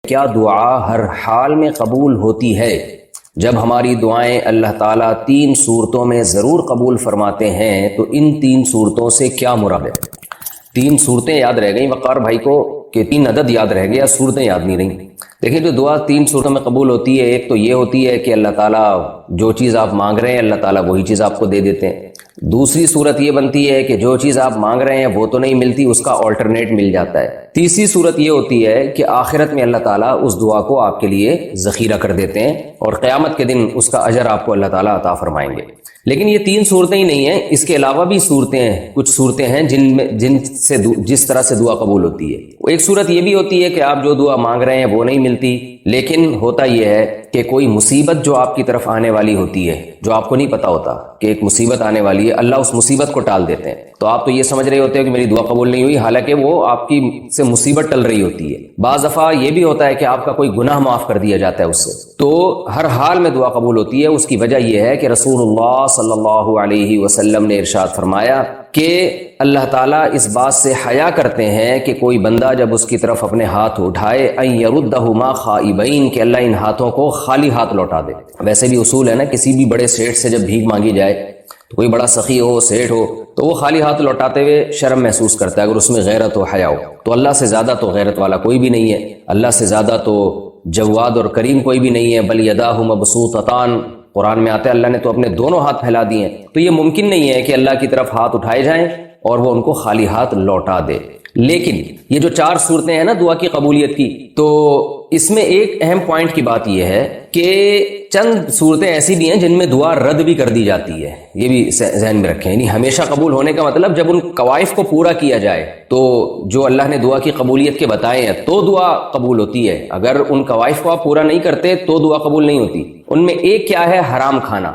کیا دعا ہر حال میں قبول ہوتی ہے؟ جب ہماری دعائیں اللہ تعالیٰ 3 صورتوں میں ضرور قبول فرماتے ہیں تو ان 3 صورتوں سے کیا مراد ہے؟ 3 صورتیں یاد رہ گئیں وقار بھائی کو کہ 3 عدد یاد رہ گئے یا صورتیں یاد نہیں رہیں؟ دیکھیں جو دعا 3 صورتوں میں قبول ہوتی ہے، ایک تو یہ ہوتی ہے کہ اللہ تعالیٰ جو چیز آپ مانگ رہے ہیں اللہ تعالیٰ وہی چیز آپ کو دے دیتے ہیں۔ دوسری صورت یہ بنتی ہے کہ جو چیز آپ مانگ رہے ہیں وہ تو نہیں ملتی، اس کا آلٹرنیٹ مل جاتا ہے۔ تیسری صورت یہ ہوتی ہے کہ آخرت میں اللہ تعالیٰ اس دعا کو آپ کے لیے ذخیرہ کر دیتے ہیں اور قیامت کے دن اس کا اجر آپ کو اللہ تعالیٰ عطا فرمائیں گے۔ لیکن یہ 3 صورتیں ہی نہیں ہیں، اس کے علاوہ بھی صورتیں ہیں، کچھ صورتیں ہیں جس طرح سے دعا قبول ہوتی ہے۔ ایک صورت یہ بھی ہوتی ہے کہ آپ جو دعا مانگ رہے ہیں وہ نہیں ملتی، لیکن ہوتا یہ ہے کہ کوئی مصیبت جو آپ کی طرف آنے والی ہوتی ہے، جو آپ کو نہیں پتا ہوتا کہ ایک مصیبت آنے والی ہے، اللہ اس مصیبت کو ٹال دیتے ہیں۔ تو آپ تو یہ سمجھ رہے ہوتے ہیں کہ میری دعا قبول نہیں ہوئی، حالانکہ وہ آپ کی سے مصیبت ٹل رہی ہوتی ہے۔ بعض دفعہ یہ بھی ہوتا ہے کہ آپ کا کوئی گناہ معاف کر دیا جاتا ہے اس سے۔ تو ہر حال میں دعا قبول ہوتی ہے۔ اس کی وجہ یہ ہے کہ رسول اللہ صلی اللہ علیہ وسلم نے ارشاد فرمایا کہ اللہ تعالیٰ اس بات سے حیا کرتے ہیں کہ کوئی بندہ جب اس کی طرف اپنے ہاتھ اٹھائے ان یردہما خائبین، کہ اللہ ان ہاتھوں کو خالی ہاتھ لوٹا دے۔ ویسے بھی اصول ہے نا، کسی بھی بڑے سیٹھ سے جب بھیک مانگی جائے تو کوئی بڑا سخی ہو، سیٹھ ہو، تو وہ خالی ہاتھ لوٹاتے ہوئے شرم محسوس کرتا ہے اگر اس میں غیرت و حیا ہو۔ تو اللہ سے زیادہ تو غیرت والا کوئی بھی نہیں ہے، اللہ سے زیادہ تو جواد اور کریم کوئی بھی نہیں ہے۔ بل یداہ مبسوطتان، قرآن میں آتا ہے اللہ نے تو اپنے دونوں ہاتھ پھیلا دیے ہیں۔ تو یہ ممکن نہیں ہے کہ اللہ کی طرف ہاتھ اٹھائے جائیں اور وہ ان کو خالی ہاتھ لوٹا دے۔ لیکن یہ جو 4 صورتیں ہیں نا دعا کی قبولیت کی، تو اس میں ایک اہم پوائنٹ کی بات یہ ہے کہ چند صورتیں ایسی بھی ہیں جن میں دعا رد بھی کر دی جاتی ہے، یہ بھی ذہن میں رکھیں۔ یعنی ہمیشہ قبول ہونے کا مطلب جب ان قوائف کو پورا کیا جائے، تو جو اللہ نے دعا کی قبولیت کے بتائے ہیں تو دعا قبول ہوتی ہے۔ اگر ان قوائف کو آپ پورا نہیں کرتے تو دعا قبول نہیں ہوتی۔ ان میں ایک کیا ہے؟ حرام کھانا۔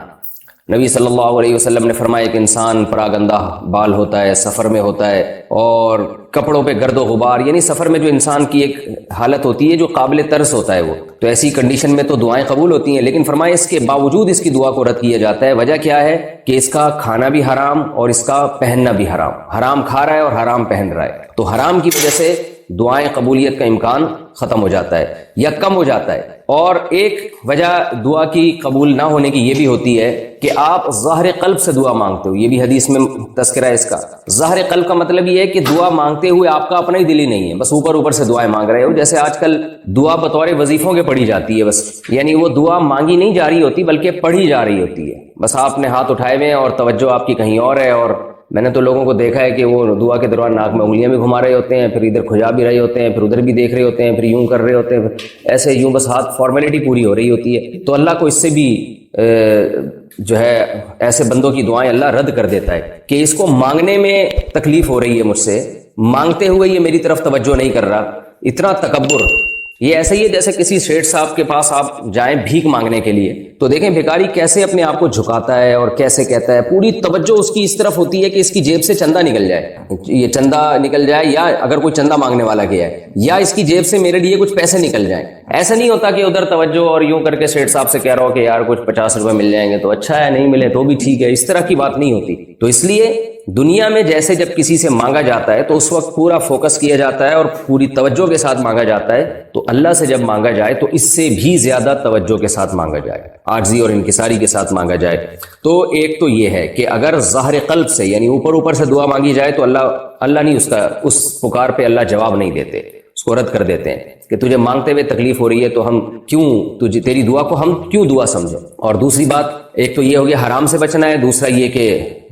نبی صلی اللہ علیہ وسلم نے فرمایا کہ انسان پراگندہ بال ہوتا ہے، سفر میں ہوتا ہے، اور کپڑوں پہ گرد و غبار، یعنی سفر میں جو انسان کی ایک حالت ہوتی ہے جو قابل ترس ہوتا ہے، وہ تو ایسی کنڈیشن میں تو دعائیں قبول ہوتی ہیں، لیکن فرمایا اس کے باوجود اس کی دعا کو رد کیا جاتا ہے۔ وجہ کیا ہے؟ کہ اس کا کھانا بھی حرام اور اس کا پہننا بھی حرام، حرام کھا رہا ہے اور حرام پہن رہا ہے۔ تو حرام کی وجہ سے دعائیں قبولیت کا امکان ختم ہو جاتا ہے یا کم ہو جاتا ہے۔ اور ایک وجہ دعا کی قبول نہ ہونے کی یہ بھی ہوتی ہے کہ آپ ظاہر قلب سے دعا مانگتے ہو، یہ بھی حدیث میں تذکرہ ہے اس کا۔ ظاہر قلب کا مطلب یہ ہے کہ دعا مانگتے ہوئے آپ کا اپنا ہی دل ہی نہیں ہے، بس اوپر سے دعائیں مانگ رہے ہو۔ جیسے آج کل دعا بطور وظیفوں کے پڑھی جاتی ہے، بس یعنی وہ دعا مانگی نہیں جا رہی ہوتی بلکہ پڑھی جا رہی ہوتی ہے۔ بس آپ نے ہاتھ اٹھائے ہوئے ہیں اور توجہ آپ کی کہیں اور ہے، اور میں نے تو لوگوں کو دیکھا ہے کہ وہ دعا کے دوران ناک میں انگلیاں بھی گھما رہے ہوتے ہیں، پھر ادھر کھجا بھی رہے ہوتے ہیں، پھر ادھر بھی دیکھ رہے ہوتے ہیں، پھر یوں کر رہے ہوتے ہیں، ایسے یوں بس ہاتھ فارمیلٹی پوری ہو رہی ہوتی ہے۔ تو اللہ کو اس سے بھی جو ہے ایسے بندوں کی دعائیں اللہ رد کر دیتا ہے کہ اس کو مانگنے میں تکلیف ہو رہی ہے مجھ سے، مانگتے ہوئے یہ میری طرف توجہ نہیں کر رہا۔ اتنا تکبر، یہ ایسے ہی ہے جیسے کسی سیٹھ صاحب کے پاس آپ جائیں بھیک مانگنے کے لیے، تو دیکھیں بھیکاری کیسے اپنے آپ کو جھکاتا ہے اور کیسے کہتا ہے، پوری توجہ اس کی اس طرف ہوتی ہے کہ اس کی جیب سے چندہ نکل جائے، یہ چندہ نکل جائے، یا اگر کوئی چندہ مانگنے والا گیا ہے، یا اس کی جیب سے میرے لیے کچھ پیسے نکل جائیں۔ ایسا نہیں ہوتا کہ ادھر توجہ اور یوں کر کے سیٹھ صاحب سے کہہ رہا ہو کہ یار کچھ 50 روپے مل جائیں گے تو اچھا ہے، نہیں ملے تو بھی ٹھیک ہے، اس طرح کی بات نہیں ہوتی۔ تو اس لیے دنیا میں جیسے جب کسی سے مانگا جاتا ہے تو اس وقت پورا فوکس کیا جاتا ہے اور پوری توجہ کے ساتھ مانگا جاتا ہے، تو اللہ سے جب مانگا جائے تو اس سے بھی زیادہ توجہ کے ساتھ مانگا جائے، عاجزی اور انکساری کے ساتھ مانگا جائے۔ تو ایک تو یہ ہے کہ اگر ظاہر قلب سے یعنی اوپر سے دعا مانگی جائے تو اللہ نہیں اس پکار پہ اللہ جواب نہیں دیتے، اس کو رد کر دیتے ہیں کہ تجھے مانگتے ہوئے تکلیف ہو رہی ہے تو ہم کیوں تیری دعا کو ہم کیوں دعا سمجھیں۔ اور دوسری بات ایک تو یہ ہو گیا حرام سے بچنا ہے، دوسرا یہ کہ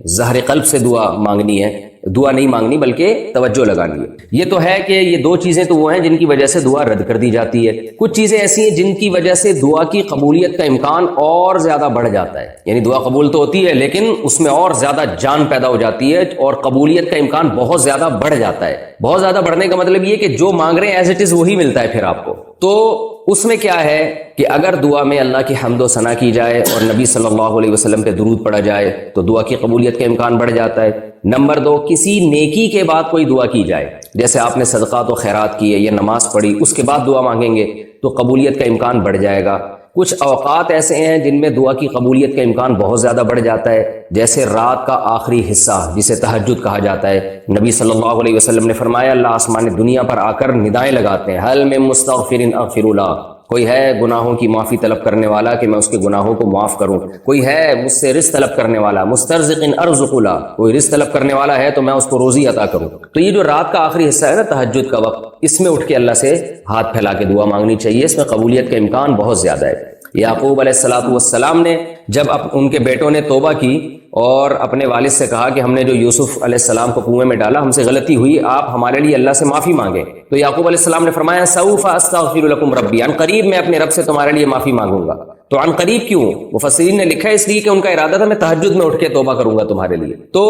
ظاہر قلب سے دعا مانگنی ہے، دعا نہیں مانگنی بلکہ توجہ لگانی ہے۔ یہ تو ہے کہ یہ 2 چیزیں تو وہ ہیں جن کی وجہ سے دعا رد کر دی جاتی ہے۔ کچھ چیزیں ایسی ہیں جن کی وجہ سے دعا کی قبولیت کا امکان اور زیادہ بڑھ جاتا ہے، یعنی دعا قبول تو ہوتی ہے لیکن اس میں اور زیادہ جان پیدا ہو جاتی ہے اور قبولیت کا امکان بہت زیادہ بڑھ جاتا ہے۔ بہت زیادہ بڑھنے کا مطلب یہ کہ جو مانگ رہے ہیں ایز اٹ از وہی ملتا ہے پھر آپ کو۔ تو اس میں کیا ہے کہ اگر دعا میں اللہ کی حمد و ثنا کی جائے اور نبی صلی اللہ علیہ وسلم پہ درود پڑھا جائے تو دعا کی قبولیت کا امکان بڑھ جاتا ہے۔ نمبر 2، کسی نیکی کے بعد کوئی دعا کی جائے، جیسے آپ نے صدقات و خیرات کیے یا نماز پڑھی، اس کے بعد دعا مانگیں گے تو قبولیت کا امکان بڑھ جائے گا۔ کچھ اوقات ایسے ہیں جن میں دعا کی قبولیت کا امکان بہت زیادہ بڑھ جاتا ہے، جیسے رات کا آخری حصہ جسے تہجد کہا جاتا ہے۔ نبی صلی اللہ علیہ وسلم نے فرمایا اللہ آسمان دنیا پر آ کر ندائیں لگاتے ہیں، حل من مستغفر اغفر له، کوئی ہے گناہوں کی معافی طلب کرنے والا کہ میں اس کے گناہوں کو معاف کروں، کوئی ہے مجھ سے رزق طلب کرنے والا، مسترزق ارزق له، کوئی رزق طلب کرنے والا ہے تو میں اس کو روزی عطا کروں۔ تو یہ جو رات کا آخری حصہ ہے نا تہجد کا وقت، اس میں اٹھ کے اللہ سے ہاتھ پھیلا کے دعا مانگنی چاہیے، اس میں قبولیت کا امکان بہت زیادہ ہے۔ یعقوب علیہ السلام نے جب ان کے بیٹوں نے توبہ کی اور اپنے والد سے کہا کہ ہم نے جو یوسف علیہ السلام کو کنویں میں ڈالا ہم سے غلطی ہوئی، آپ ہمارے لیے اللہ سے معافی مانگیں، تو یعقوب علیہ السلام نے فرمایا سوف استغفر لکم ربی، عن قریب میں اپنے رب سے تمہارے لیے معافی مانگوں گا۔ تو عن قریب کیوں؟ مفسرین نے لکھا ہے اس لیے کہ ان کا ارادہ تھا میں تہجد میں اٹھ کے توبہ کروں گا تمہارے لیے۔ تو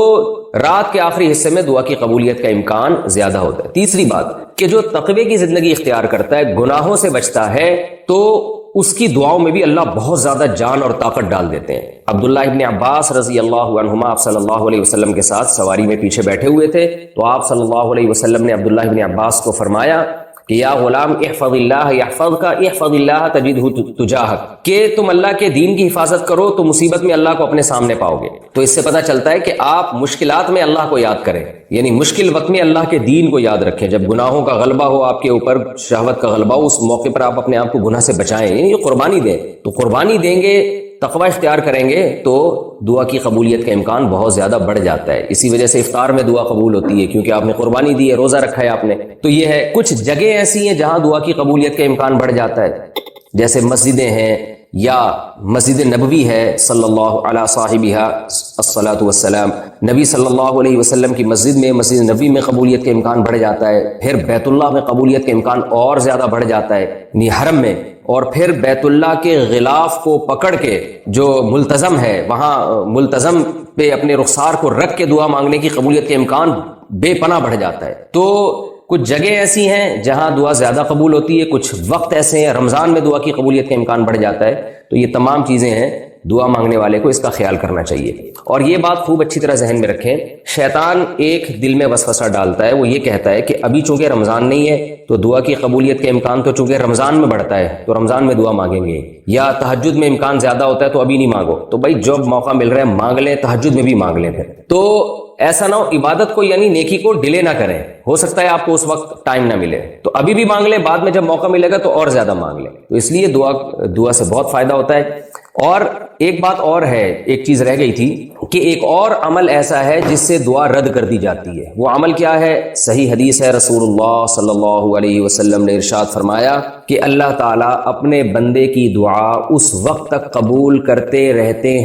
رات کے آخری حصے میں دعا کی قبولیت کا امکان زیادہ ہوتا ہے۔ تیسری بات کہ جو تقوی کی زندگی اختیار کرتا ہے، گناہوں سے بچتا ہے، تو اس کی دعاؤں میں بھی اللہ بہت زیادہ جان اور طاقت ڈال دیتے ہیں۔ عبداللہ ابن عباس رضی اللہ عنہما آپ صلی اللہ علیہ وسلم کے ساتھ سواری میں پیچھے بیٹھے ہوئے تھے، تو آپ صلی اللہ علیہ وسلم نے عبداللہ ابن عباس کو فرمایا کہ یا غلام احفظ اللہ یحفظک احفظ اللہ تجدہ تجاہک، کہ تم اللہ کے دین کی حفاظت کرو تو مصیبت میں اللہ کو اپنے سامنے پاؤ گے۔ تو اس سے پتہ چلتا ہے کہ آپ مشکلات میں اللہ کو یاد کریں، یعنی مشکل وقت میں اللہ کے دین کو یاد رکھیں، جب گناہوں کا غلبہ ہو آپ کے اوپر، شہوت کا غلبہ ہو، اس موقع پر آپ اپنے آپ کو گناہ سے بچائیں، یہ قربانی دیں۔ تو قربانی دیں گے، تقوی اختیار کریں گے تو دعا کی قبولیت کا امکان بہت زیادہ بڑھ جاتا ہے۔ اسی وجہ سے افطار میں دعا قبول ہوتی ہے، کیونکہ آپ نے قربانی دی ہے، روزہ رکھا ہے آپ نے۔ تو یہ ہے کچھ جگہیں ایسی ہیں جہاں دعا کی قبولیت کا امکان بڑھ جاتا ہے، جیسے مسجدیں ہیں یا مسجد نبوی ہے صلی اللہ علیہ صاحبہ الصلاۃ والسلام، نبی صلی اللہ علیہ وسلم کی مسجد میں، مسجد نبوی میں قبولیت کا امکان بڑھ جاتا ہے۔ پھر بیت اللہ میں قبولیت کا امکان اور زیادہ بڑھ جاتا ہے، یعنی حرم میں، اور پھر بیت اللہ کے غلاف کو پکڑ کے جو ملتزم ہے وہاں ملتزم پہ اپنے رخسار کو رکھ کے دعا مانگنے کی قبولیت کے امکان بے پناہ بڑھ جاتا ہے۔ تو کچھ جگہیں ایسی ہیں جہاں دعا زیادہ قبول ہوتی ہے، کچھ وقت ایسے ہیں رمضان میں دعا کی قبولیت کا امکان بڑھ جاتا ہے۔ تو یہ تمام چیزیں ہیں، دعا مانگنے والے کو اس کا خیال کرنا چاہیے۔ اور یہ بات خوب اچھی طرح ذہن میں رکھیں، شیطان ایک دل میں وسوسہ ڈالتا ہے، وہ یہ کہتا ہے کہ ابھی چونکہ رمضان نہیں ہے تو دعا کی قبولیت کا امکان تو چونکہ رمضان میں بڑھتا ہے تو رمضان میں دعا مانگیں گے، یا تہجد میں امکان زیادہ ہوتا ہے تو ابھی نہیں مانگو۔ تو بھائی جب موقع مل رہا ہے مانگ لیں، تہجد میں بھی مانگ لیں۔ پھر تو ایسا نہ ہو عبادت کو یعنی نیکی کو ڈیلے نہ کریں، ہو سکتا ہے آپ کو اس وقت ٹائم نہ ملے تو ابھی بھی مانگ لیں، بعد میں جب موقع ملے گا تو اور زیادہ مانگ لیں۔ تو اس لیے دعا سے بہت فائدہ ہوتا ہے۔ اور ایک بات اور ہے، ایک چیز رہ گئی تھی کہ ایک اور عمل ایسا ہے جس سے دعا رد کر دی جاتی ہے۔ وہ عمل کیا ہے؟ صحیح حدیث ہے، رسول اللہ صلی اللہ علیہ وسلم نے ارشاد فرمایا کہ اللہ تعالیٰ اپنے بندے کی دعا اس وقت تک قبول کرتے رہتے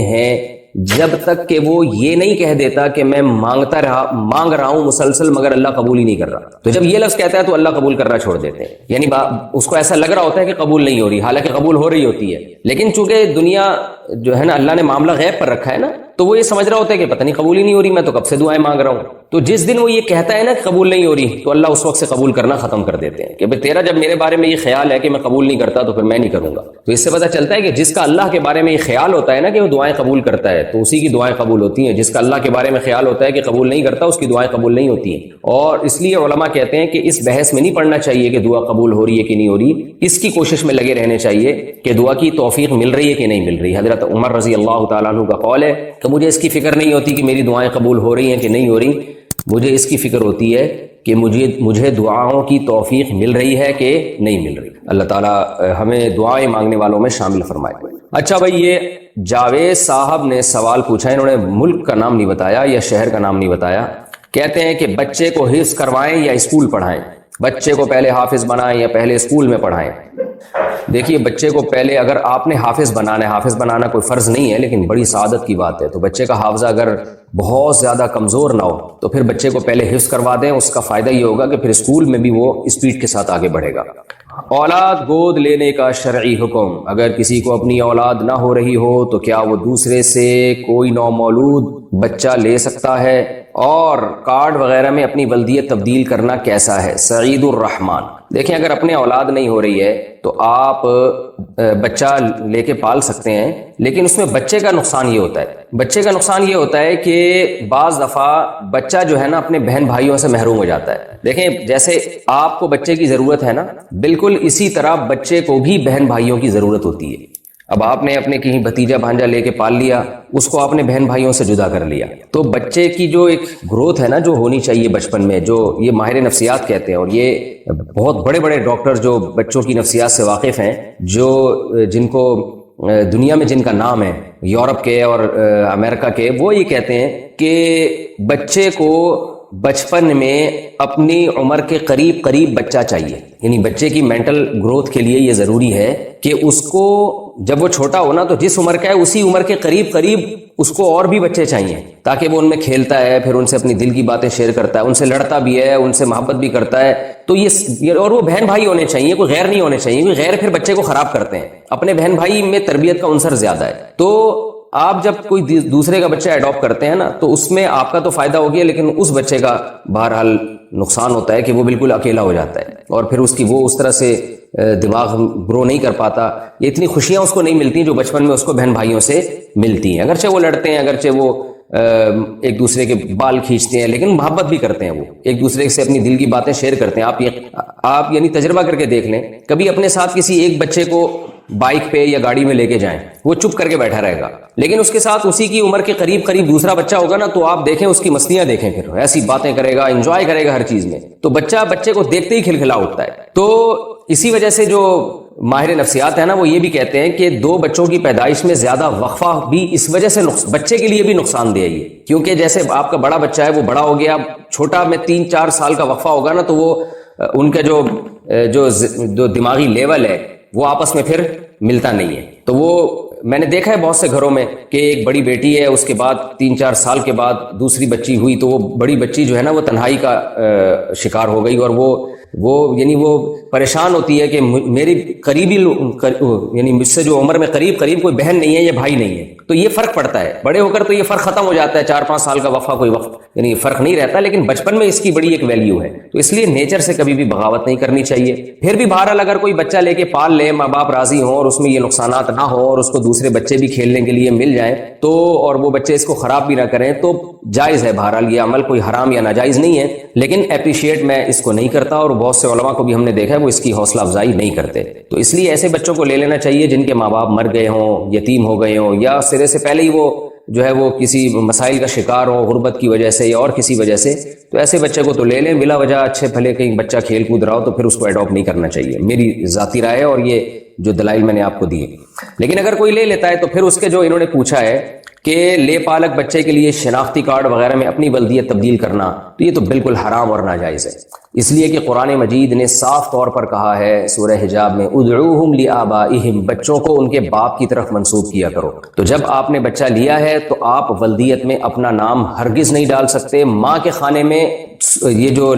ہیں جب تک کہ وہ یہ نہیں کہہ دیتا کہ میں مانگ رہا ہوں مسلسل مگر اللہ قبول ہی نہیں کر رہا۔ تو جب یہ لفظ کہتا ہے تو اللہ قبول کرنا چھوڑ دیتے ہیں، یعنی اس کو ایسا لگ رہا ہوتا ہے کہ قبول نہیں ہو رہی، حالانکہ قبول ہو رہی ہوتی ہے، لیکن چونکہ دنیا جو ہے نا اللہ نے معاملہ غیب پر رکھا ہے نا، تو وہ یہ سمجھ رہا ہوتا ہے کہ پتہ نہیں قبول ہی نہیں ہو رہی، میں تو کب سے دعائیں مانگ رہا ہوں۔ تو جس دن وہ یہ کہتا ہے نا کہ قبول نہیں ہو رہی تو اللہ اس وقت سے قبول کرنا ختم کر دیتے ہیں کہ بھئی تیرا جب میرے بارے میں یہ خیال ہے کہ میں قبول نہیں کرتا تو پھر میں نہیں کروں گا۔ تو اس سے پتہ چلتا ہے کہ جس کا اللہ کے بارے میں یہ خیال ہوتا ہے نا کہ وہ دعائیں قبول کرتا ہے تو اسی کی دعائیں قبول ہوتی ہیں، جس کا اللہ کے بارے میں خیال ہوتا ہے کہ قبول نہیں کرتا اس کی دعائیں قبول نہیں ہوتی ہیں۔ اور اس لیے علماء کہتے ہیں کہ اس بحث میں نہیں پڑنا چاہیے کہ دعا قبول ہو رہی ہے کہ نہیں ہو رہی، اس کی کوشش میں لگے رہنے چاہیے کہ دعا کی توفیق مل رہی ہے کہ نہیں مل رہی۔ حضرت عمر رضی اللہ تعالیٰ عنہ کا قول ہے کہ مجھے اس کی فکر نہیں ہوتی کہ میری دعائیں قبول ہو رہی ہیں کہ نہیں ہو رہی، مجھے اس کی فکر ہوتی ہے کہ مجھے دعاؤں کی توفیق مل رہی ہے کہ نہیں مل رہی۔ اللہ تعالیٰ ہمیں دعائیں مانگنے والوں میں شامل فرمائے۔ اچھا بھائی، یہ جاوید صاحب نے سوال پوچھا، انہوں نے ملک کا نام نہیں بتایا یا شہر کا نام نہیں بتایا، کہتے ہیں کہ بچے کو حفظ کروائیں یا اسکول پڑھائیں، بچے کو پہلے حافظ بنائیں یا پہلے اسکول میں پڑھائیں۔ دیکھیے بچے کو پہلے اگر آپ نے حافظ بنانا ہے، حافظ بنانا کوئی فرض نہیں ہے لیکن بڑی سعادت کی بات ہے، تو بچے کا حافظہ اگر بہت زیادہ کمزور نہ ہو تو پھر بچے کو پہلے حفظ کروا دیں، اس کا فائدہ یہ ہوگا کہ پھر اسکول میں بھی وہ اسپیڈ کے ساتھ آگے بڑھے گا۔ اولاد گود لینے کا شرعی حکم، اگر کسی کو اپنی اولاد نہ ہو رہی ہو تو کیا وہ دوسرے سے کوئی نومولود بچہ لے سکتا ہے اور کارڈ وغیرہ میں اپنی ولدیت تبدیل کرنا کیسا ہے؟ سعید الرحمان، دیکھیں اگر اپنے اولاد نہیں ہو رہی ہے تو آپ بچہ لے کے پال سکتے ہیں، لیکن اس میں بچے کا نقصان یہ ہوتا ہے کہ بعض دفعہ بچہ جو ہے نا اپنے بہن بھائیوں سے محروم ہو جاتا ہے۔ دیکھیں جیسے آپ کو بچے کی ضرورت ہے نا، بالکل اسی طرح بچے کو بھی بہن بھائیوں کی ضرورت ہوتی ہے۔ اب آپ نے اپنے کہیں بھتیجا بھانجا لے کے پال لیا، اس کو آپ نے بہن بھائیوں سے جدا کر لیا، تو بچے کی جو ایک گروتھ ہے نا جو ہونی چاہیے بچپن میں، جو یہ ماہر نفسیات کہتے ہیں، اور یہ بہت بڑے بڑے ڈاکٹر جو بچوں کی نفسیات سے واقف ہیں، جن کو دنیا میں جن کا نام ہے، یورپ کے اور امریکہ کے، وہ یہ کہتے ہیں کہ بچے کو بچپن میں اپنی عمر کے قریب بچہ چاہیے، یعنی بچے کی مینٹل گروتھ کے لیے یہ ضروری ہے کہ اس کو جب وہ چھوٹا ہونا تو جس عمر کا ہے اسی عمر کے قریب اس کو اور بھی بچے چاہیے، تاکہ وہ ان میں کھیلتا ہے، پھر ان سے اپنی دل کی باتیں شیئر کرتا ہے، ان سے لڑتا بھی ہے، ان سے محبت بھی کرتا ہے۔ تو یہ اور وہ بہن بھائی ہونے چاہیے، کوئی غیر نہیں ہونے چاہیے، کوئی غیر پھر بچے کو خراب کرتے ہیں۔ اپنے بہن بھائی میں تربیت کا عنصر زیادہ ہے، تو آپ جب کوئی دوسرے کا بچہ ایڈاپٹ کرتے ہیں نا تو اس میں آپ کا تو فائدہ ہو گیا، لیکن اس بچے کا بہرحال نقصان ہوتا ہے کہ وہ بالکل اکیلا ہو جاتا ہے، اور پھر وہ اس طرح سے دماغ گرو نہیں کر پاتا، یہ اتنی خوشیاں اس کو نہیں ملتی جو بچپن میں اس کو بہن بھائیوں سے ملتی ہیں۔ اگرچہ وہ لڑتے ہیں، اگرچہ وہ ایک دوسرے کے بال کھینچتے ہیں، لیکن محبت بھی کرتے ہیں، وہ ایک دوسرے سے اپنی دل کی باتیں شیئر کرتے ہیں۔ آپ یعنی تجربہ کر کے دیکھ لیں، کبھی اپنے ساتھ کسی ایک بچے کو بائک پہ یا گاڑی میں لے کے جائیں، وہ چپ کر کے بیٹھا رہے گا، لیکن اس کے ساتھ اسی کی عمر کے قریب دوسرا بچہ ہوگا نا، تو آپ دیکھیں اس کی مستیاں دیکھیں، پھر ایسی باتیں کرے گا، انجوائے کرے گا ہر چیز میں، تو بچے کو دیکھتے ہی کھلکھلا اٹھتا ہے۔ تو اسی وجہ سے جو ماہر نفسیات ہے نا وہ یہ بھی کہتے ہیں کہ 2 بچوں کی پیدائش میں زیادہ وقفہ بھی اس وجہ سے بچے کے لیے بھی نقصان دہ ہے یہ، کیونکہ جیسے آپ کا بڑا بچہ ہے وہ بڑا ہو گیا، چھوٹا میں 3-4 سال کا وقفہ ہوگا نا، تو وہ ان کا جو دماغی لیول ہے وہ آپس میں پھر ملتا نہیں ہے۔ تو وہ میں نے دیکھا ہے بہت سے گھروں میں کہ ایک بڑی بیٹی ہے، اس کے بعد 3-4 سال کے بعد دوسری بچی ہوئی، تو وہ بڑی بچی جو ہے نا وہ تنہائی کا شکار ہو گئی، اور وہ پریشان ہوتی ہے کہ میری قریبی یعنی مجھ سے جو عمر میں قریب کوئی بہن نہیں ہے یا بھائی نہیں ہے۔ تو یہ فرق پڑتا ہے، بڑے ہو کر تو یہ فرق ختم ہو جاتا ہے، 4-5 سال کا وقفہ کوئی وقت یعنی فرق نہیں رہتا، لیکن بچپن میں اس کی بڑی ایک ویلیو ہے۔ تو اس لیے نیچر سے کبھی بھی بغاوت نہیں کرنی چاہیے۔ پھر بھی بہرحال اگر کوئی بچہ لے کے پال لے، ماں باپ راضی ہوں اور اس میں یہ نقصانات نہ ہوں اور اس کو دوسرے بچے بھی کھیلنے کے لیے مل جائیں تو، اور وہ بچے اس کو خراب بھی نہ کریں، تو جائز ہے، بہرحال یہ عمل کوئی حرام یا ناجائز نہیں ہے، لیکن اپریشیٹ میں اس کو نہیں کرتا، اور بہت سے علماء کو بھی ہم نے دیکھا ہے وہ اس کی حوصلہ افزائی نہیں کرتے۔ تو اس لیے ایسے بچوں کو لے لینا چاہیے جن کے ماں باپ مر گئے ہوں، یتیم ہو گئے ہوں، یا سرے سے پہلے ہی وہ جو ہے وہ کسی مسائل کا شکار ہو، غربت کی وجہ سے یا اور کسی وجہ سے، تو ایسے بچے کو تو لے لیں بلا وجہ، اچھے بھلے کہیں بچہ کھیل کود رہا ہو تو پھر اس کو ایڈاپٹ نہیں کرنا چاہیے، میری ذاتی رائے ہے، اور یہ جو دلائل میں نے آپ کو دیے۔ لیکن اگر کوئی لے لیتا ہے تو پھر اس کے جو انہوں نے پوچھا ہے کہ لے پالک بچے کے لیے شناختی کارڈ وغیرہ میں اپنی ولدیت تبدیل کرنا، تو یہ تو بالکل حرام اور ناجائز ہے، اس لیے کہ قرآن مجید نے صاف طور پر کہا ہے سورہ حجاب میں، ادعوہم لآبائہم، بچوں کو ان کے باپ کی طرف منسوب کیا کرو۔ تو جب آپ نے بچہ لیا ہے تو آپ ولدیت میں اپنا نام ہرگز نہیں ڈال سکتے، ماں کے خانے میں یہ جو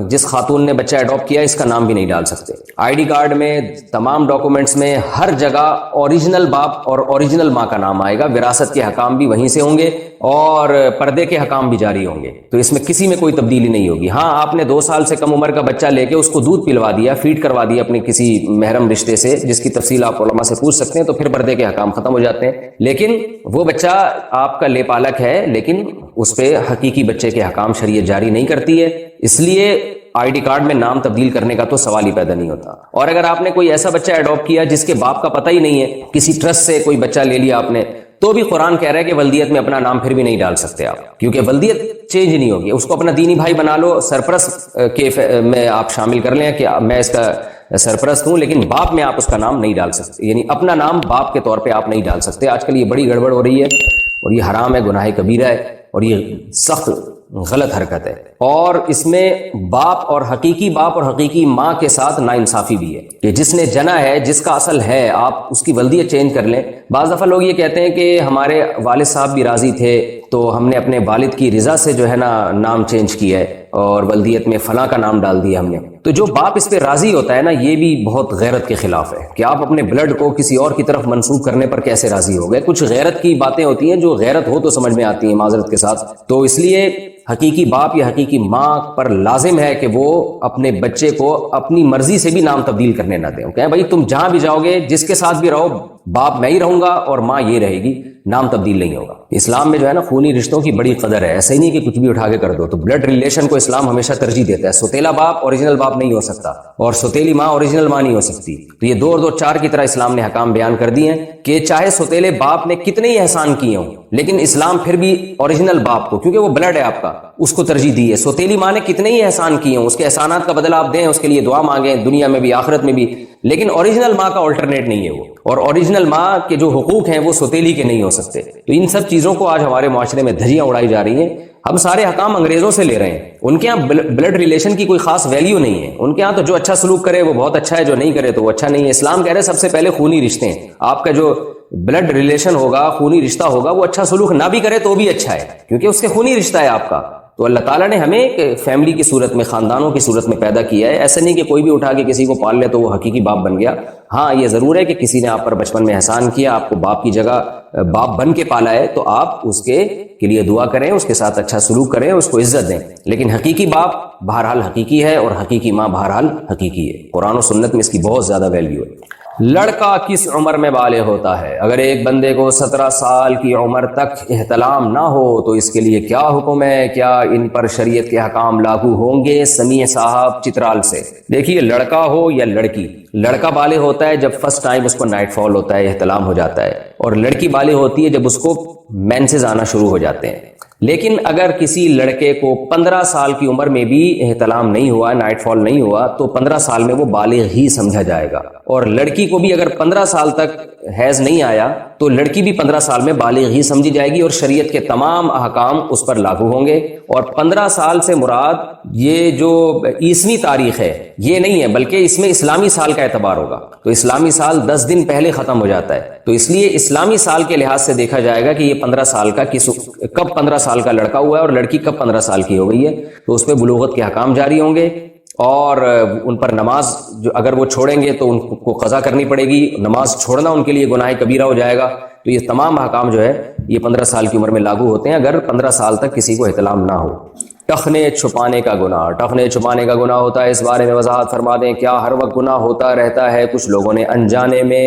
جس خاتون نے بچہ ایڈاپٹ کیا اس کا نام بھی نہیں ڈال سکتے۔ آئی ڈی کارڈ میں، تمام ڈاکومنٹس میں، ہر جگہ اوریجنل باپ اور اوریجنل ماں کا نام آئے گا، وراثت کے حکام بھی وہیں سے ہوں گے اور پردے کے حکام بھی جاری ہوں گے، تو اس میں کسی میں کوئی تبدیلی نہیں ہوگی۔ ہاں آپ نے 2 سال سے کم عمر کا بچہ لے کے اس کو دودھ پلوا دیا، فیڈ کروا دیا اپنے کسی محرم رشتے سے، جس کی تفصیل آپ علماء سے پوچھ سکتے ہیں، تو پھر پردے کے حکام ختم ہو جاتے ہیں، لیکن وہ بچہ آپ کا لے پالک ہے، لیکن اس پہ حقیقی بچے کے حکام شریعت جاری نہیں کرتی ہے، اس لیے آئی ڈی کارڈ میں نام تبدیل کرنے کا تو سوال ہی پیدا نہیں ہوتا۔ اور اگر آپ نے کوئی ایسا بچہ ایڈاپٹ کیا جس کے باپ کا پتہ ہی نہیں ہے، کسی ٹرسٹ سے کوئی بچہ لے لیا آپ نے، تو بھی قرآن کہہ رہا ہے کہ ولدیت میں اپنا نام پھر بھی نہیں ڈال سکتے آپ، کیونکہ ولدیت چینج نہیں ہوگی، اس کو اپنا دینی بھائی بنا لو، سرپرست کے میں آپ شامل کر لیں کہ میں اس کا سرپرست ہوں، لیکن باپ میں آپ اس کا نام نہیں ڈال سکتے، یعنی اپنا نام باپ کے طور پہ آپ نہیں ڈال سکتے۔ آج کل یہ بڑی گڑبڑ ہو رہی ہے اور یہ حرام ہے، گناہ کبیرہ ہے، اور یہ سخت غلط حرکت ہے، اور اس میں باپ اور حقیقی ماں کے ساتھ ناانصافی بھی ہے کہ جس نے جنا ہے، جس کا اصل ہے، آپ اس کی ولدیت چینج کر لیں۔ بعض دفعہ لوگ یہ کہتے ہیں کہ ہمارے والد صاحب بھی راضی تھے، تو ہم نے اپنے والد کی رضا سے جو ہے نا نام چینج کیا ہے اور ولدیت میں فلاں کا نام ڈال دیا ہم نے. تو جو باپ اس پہ راضی ہوتا ہے نا یہ بھی بہت غیرت کے خلاف ہے کہ آپ اپنے بلڈ کو کسی اور کی طرف منسوب کرنے پر کیسے راضی ہو گئے. کچھ غیرت کی باتیں ہوتی ہیں جو غیرت ہو تو سمجھ میں آتی ہیں معذرت کے ساتھ. تو اس لیے حقیقی باپ یا حقیقی ماں پر لازم ہے کہ وہ اپنے بچے کو اپنی مرضی سے بھی نام تبدیل کرنے نہ دیں. کہیں بھائی تم جہاں بھی جاؤ گے جس کے ساتھ بھی رہو باپ میں ہی رہوں گا اور ماں یہ رہے گی, نام تبدیل نہیں ہوگا. اسلام میں جو ہے نا خونی رشتوں کی بڑی قدر ہے, ایسا ہی نہیں کہ کچھ بھی اٹھا کے کر دو. تو بلڈ ریلیشن کو اسلام ہمیشہ ترجیح دیتا ہے. سوتیلا باپ اوریجنل باپ نہیں ہو سکتا اور سوتیلی ماں اوریجنل ماں نہیں ہو سکتی. تو یہ 2 اور 2 4 کی طرح اسلام نے حکام بیان کر دی ہیں کہ چاہے سوتیلے باپ نے کتنے ہی احسان کیے ہوں لیکن اسلام پھر بھی اوریجنل باپ کو, کیونکہ وہ بلڈ ہے آپ کا, اس کو ترجیح دی ہے. سوتیلی ماں نے کتنے ہی احسان کیے ہوں اس کے احسانات کا بدلہ آپ دیں, اس کے لیے دعا مانگیں دنیا میں بھی آخرت میں بھی, لیکن اوریجنل ماں کا آلٹرنیٹ نہیں ہے وہ. اور اوریجنل ماں کے جو حقوق ہیں وہ سوتیلی کے نہیں ہو سکتے. تو ان سب چیزوں کو آج ہمارے معاشرے میں دھجیاں اڑائی جا رہی ہیں. ہم سارے حکام انگریزوں سے لے رہے ہیں. ان کے ہاں بلڈ ریلیشن کی کوئی خاص ویلیو نہیں ہے. ان کے ہاں تو جو اچھا سلوک کرے وہ بہت اچھا ہے, جو نہیں کرے تو وہ اچھا نہیں ہے. اسلام کہہ رہے سب سے پہلے خونی رشتے ہیں. آپ کا جو بلڈ ریلیشن ہوگا, خونی رشتہ ہوگا, وہ اچھا سلوک نہ بھی کرے تو بھی اچھا ہے کیونکہ اس کے خونی رشتہ ہے آپ کا. تو اللہ تعالیٰ نے ہمیں ایک فیملی کی صورت میں, خاندانوں کی صورت میں پیدا کیا ہے. ایسا نہیں کہ کوئی بھی اٹھا کے کسی کو پال لے تو وہ حقیقی باپ بن گیا. ہاں یہ ضرور ہے کہ کسی نے آپ پر بچپن میں احسان کیا, آپ کو باپ کی جگہ باپ بن کے پالا ہے, تو آپ اس کے لیے دعا کریں, اس کے ساتھ اچھا سلوک کریں, اس کو عزت دیں. لیکن حقیقی باپ بہرحال حقیقی ہے اور حقیقی ماں بہرحال حقیقی ہے. قرآن و سنت میں اس کی بہت زیادہ ویلیو ہے. لڑکا کس عمر میں بالغ ہوتا ہے؟ اگر ایک بندے کو 17 سال کی عمر تک احتلام نہ ہو تو اس کے لیے کیا حکم ہے؟ کیا ان پر شریعت کے احکام لاگو ہوں گے؟ سمیع صاحب چترال سے. دیکھیے لڑکا ہو یا لڑکی, لڑکا بالغ ہوتا ہے جب فرسٹ ٹائم اس کو نائٹ فال ہوتا ہے, احتلام ہو جاتا ہے, اور لڑکی بالغ ہوتی ہے جب اس کو مینسز آنا شروع ہو جاتے ہیں. لیکن اگر کسی لڑکے کو 15 سال کی عمر میں بھی احتلام نہیں ہوا, نائٹ فال نہیں ہوا, تو 15 سال میں وہ بالغ ہی سمجھا جائے گا. اور لڑکی کو بھی اگر 15 سال تک حیض نہیں آیا تو لڑکی بھی 15 سال میں بالغ ہی سمجھی جائے گی اور شریعت کے تمام احکام اس پر لاگو ہوں گے. اور 15 سال سے مراد یہ جو عیسوی تاریخ ہے یہ نہیں ہے, بلکہ اس میں اسلامی سال کا اعتبار ہوگا. تو اسلامی سال 10 دن پہلے ختم ہو جاتا ہے, تو اس لیے اسلامی سال کے لحاظ سے دیکھا جائے گا کہ یہ 15 سال کا کب 15 سال کا لڑکا ہوا ہے اور لڑکی کب 15 سال کی ہو گئی ہے. تو اس پہ بلوغت کے احکام جاری ہوں گے اور ان پر نماز جو اگر وہ چھوڑیں گے تو ان کو قضا کرنی پڑے گی. نماز چھوڑنا ان کے لیے گناہ کبیرہ ہو جائے گا. تو یہ تمام احکام جو ہے یہ 15 سال کی عمر میں لاگو ہوتے ہیں اگر 15 سال تک کسی کو احتلام نہ ہو. ٹخنے چھپانے کا گناہ, ٹخنے چھپانے کا گناہ ہوتا ہے, اس بارے میں وضاحت فرما دیں. کیا ہر وقت گناہ ہوتا رہتا ہے؟ کچھ لوگوں نے انجانے میں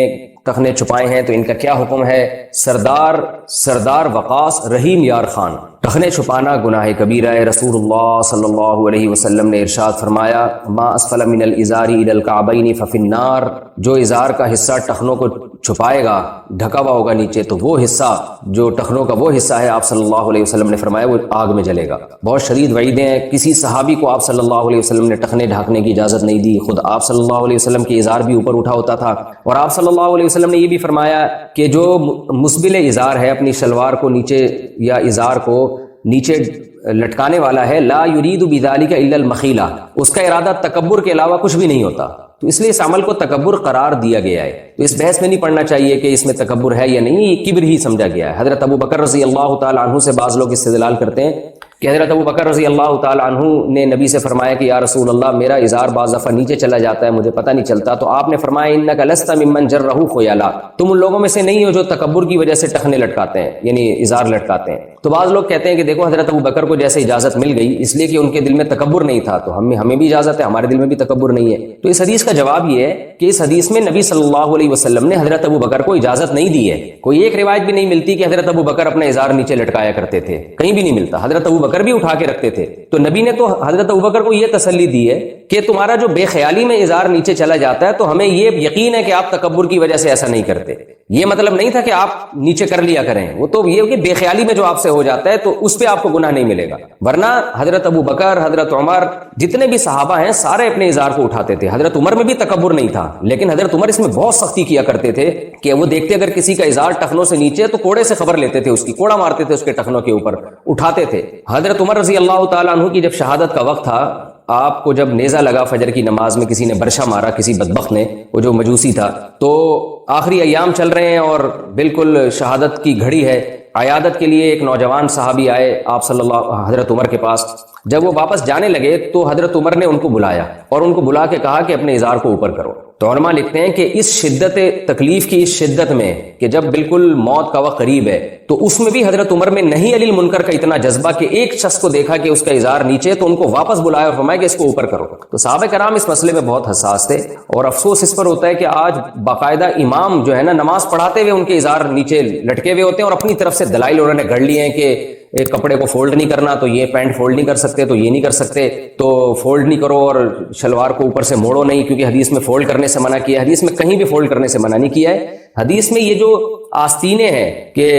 ٹخنے چھپائے ہیں تو ان کا کیا حکم ہے؟ سردار وقاص رحیم یار خان. ٹخنے چھپانا گناہ کبیرہ ہے. رسول اللہ صلی اللہ علیہ وسلم نے ارشاد فرمایا, ما اسفل من الازار الى الكعبین ففی النار. جو ازار کا حصہ ٹخنوں کو چھپائے گا, ڈھکا ہوا ہوگا نیچے, تو وہ حصہ جو ٹخنوں کا وہ حصہ ہے آپ صلی اللہ علیہ وسلم نے فرمایا وہ آگ میں جلے گا. بہت شدید وعیدیں ہیں. کسی صحابی کو آپ صلی اللہ علیہ وسلم نے ٹخنے ڈھانکنے کی اجازت نہیں دی. خود آپ صلی اللہ علیہ وسلم کے ازار بھی اوپر اٹھا ہوتا تھا, اور آپ صلی اللہ علیہ وسلم نے یہ بھی فرمایا کہ جو مسبل ازار ہے, اپنی شلوار کو نیچے یا ازار کو نیچے لٹکانے والا ہے, لا یرید بذالک الا المخیلہ, اس کا ارادہ تکبر کے علاوہ کچھ بھی نہیں ہوتا. تو اس لیے اس عمل کو تکبر قرار دیا گیا ہے. تو اس بحث میں نہیں پڑھنا چاہیے کہ اس میں تکبر ہے یا نہیں, یہ کبر ہی سمجھا گیا ہے. حضرت ابو بکر رضی اللہ تعالی عنہ سے بعض لوگ استدلال کرتے ہیں کہ حضرت ابو بکر رضی اللہ تعالی عنہ نے نبی سے فرمایا کہ یا رسول اللہ میرا ازار بعض دفعہ نیچے چلا جاتا ہے, مجھے پتہ نہیں چلتا. تو آپ نے فرمایا انک لست ممن جرہ خیالا, تم ان لوگوں میں سے نہیں ہو جو تکبر کی وجہ سے ٹخنے لٹکاتے ہیں, یعنی ازار لٹکاتے ہیں. تو بعض لوگ کہتے ہیں کہ دیکھو حضرت ابو بکر کو جیسے اجازت مل گئی اس لیے کہ ان کے دل میں تکبر نہیں تھا, تو ہمیں بھی اجازت ہے, ہمارے دل میں بھی تکبر نہیں ہے. تو اس حدیث کا جواب یہ ہے کہ اس حدیث میں نبی صلی اللہ علیہ وسلم نے حضرت ابو بکر کو اجازت نہیں دی ہے. کوئی ایک روایت بھی نہیں ملتی کہ حضرت ابو بکر اپنا ازار نیچے لٹکایا کرتے تھے, کہیں بھی نہیں ملتا. حضرت ابو بکر بھی اٹھا کے رکھتے تھے. تو نبی نے تو حضرت ابو بکر کو یہ تسلی دی ہے کہ تمہارا جو بے خیالی میں ازار نیچے چلا جاتا ہے تو ہمیں یہ یقین ہے کہ آپ تکبر کی وجہ سے ایسا نہیں کرتے. یہ مطلب نہیں تھا کہ آپ نیچے کر لیا کریں, وہ تو یہ کہ بے خیالی میں جو آپ سے ہو جاتا ہے تو اس پہ آپ کو گناہ نہیں ملے گا. ورنہ حضرت ابو بکر, حضرت عمر, جتنے بھی صحابہ ہیں سارے اپنے ازار کو اٹھاتے تھے. حضرت عمر میں بھی تکبر نہیں تھا, لیکن حضرت عمر اس میں بہت سختی کیا کرتے تھے کہ وہ دیکھتے اگر کسی کا ازار ٹخنوں سے نیچے تو کوڑے سے خبر لیتے تھے, اس کی کوڑا مارتے تھے, اس کے ٹخنوں کے اوپر اٹھاتے تھے. حضرت عمر رضی اللہ تعالیٰ عنہ کی جب شہادت کا وقت تھا, آپ کو جب نیزہ لگا فجر کی نماز میں, کسی نے برشا مارا, کسی بدبخت نے, وہ جو مجوسی تھا, تو آخری ایام چل رہے ہیں اور بالکل شہادت کی گھڑی ہے, عیادت کے لیے ایک نوجوان صحابی آئے آپ صلی اللہ حضرت عمر کے پاس. جب وہ واپس جانے لگے تو حضرت عمر نے ان کو بلایا اور ان کو بلا کے کہا کہ اپنے ازار کو اوپر کرو. تو علماء لکھتے ہیں کہ اس شدت تکلیف کی اس شدت میں کہ جب بالکل موت کا وقت قریب ہے تو اس میں بھی حضرت عمر میں نہیں علی المنکر کا اتنا جذبہ کہ ایک شخص کو دیکھا کہ اس کا ازار نیچے تو ان کو واپس بلایا اور فرمایا کہ اس کو اوپر کرو. تو صحابہ کرام اس مسئلے میں بہت حساس تھے اور افسوس اس پر ہوتا ہے کہ آج باقاعدہ امام جو ہے نا نماز پڑھاتے ہوئے ان کے ازار نیچے لٹکے ہوئے ہوتے ہیں اور اپنی طرف سے دلائل انہوں نے گھڑ لیے ہیں کہ ایک کپڑے کو فولڈ نہیں کرنا تو یہ پینٹ فولڈ نہیں کر سکتے تو یہ نہیں کر سکتے تو فولڈ نہیں کرو اور شلوار کو اوپر سے موڑو نہیں کیونکہ حدیث میں فولڈ کرنے سے منع کیا ہے. حدیث میں کہیں بھی فولڈ کرنے سے منع نہیں کیا ہے. حدیث میں یہ جو آستینیں ہیں کہ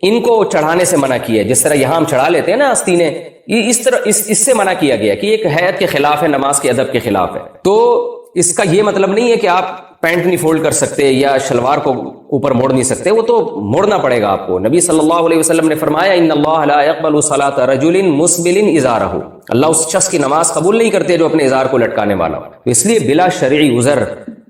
ان کو چڑھانے سے منع کیا ہے, جس طرح یہاں ہم چڑھا لیتے ہیں نا آستینیں, یہ اس طرح اس سے منع کیا گیا کہ ایک حیت کے خلاف ہے, نماز کے ادب کے خلاف ہے. تو اس کا یہ مطلب نہیں ہے کہ آپ پینٹ نہیں فولڈ کر سکتے یا شلوار کو اوپر موڑ نہیں سکتے, وہ تو موڑنا پڑے گا آپ کو. نبی صلی اللہ علیہ وسلم نے فرمایا ان اللہ لا يقبل صلاۃ رجل مسبل ازارہ, اللہ اس شخص کی نماز قبول نہیں کرتے جو اپنے ازار کو لٹکانے والا ہو. تو اس لیے بلا شرعی عذر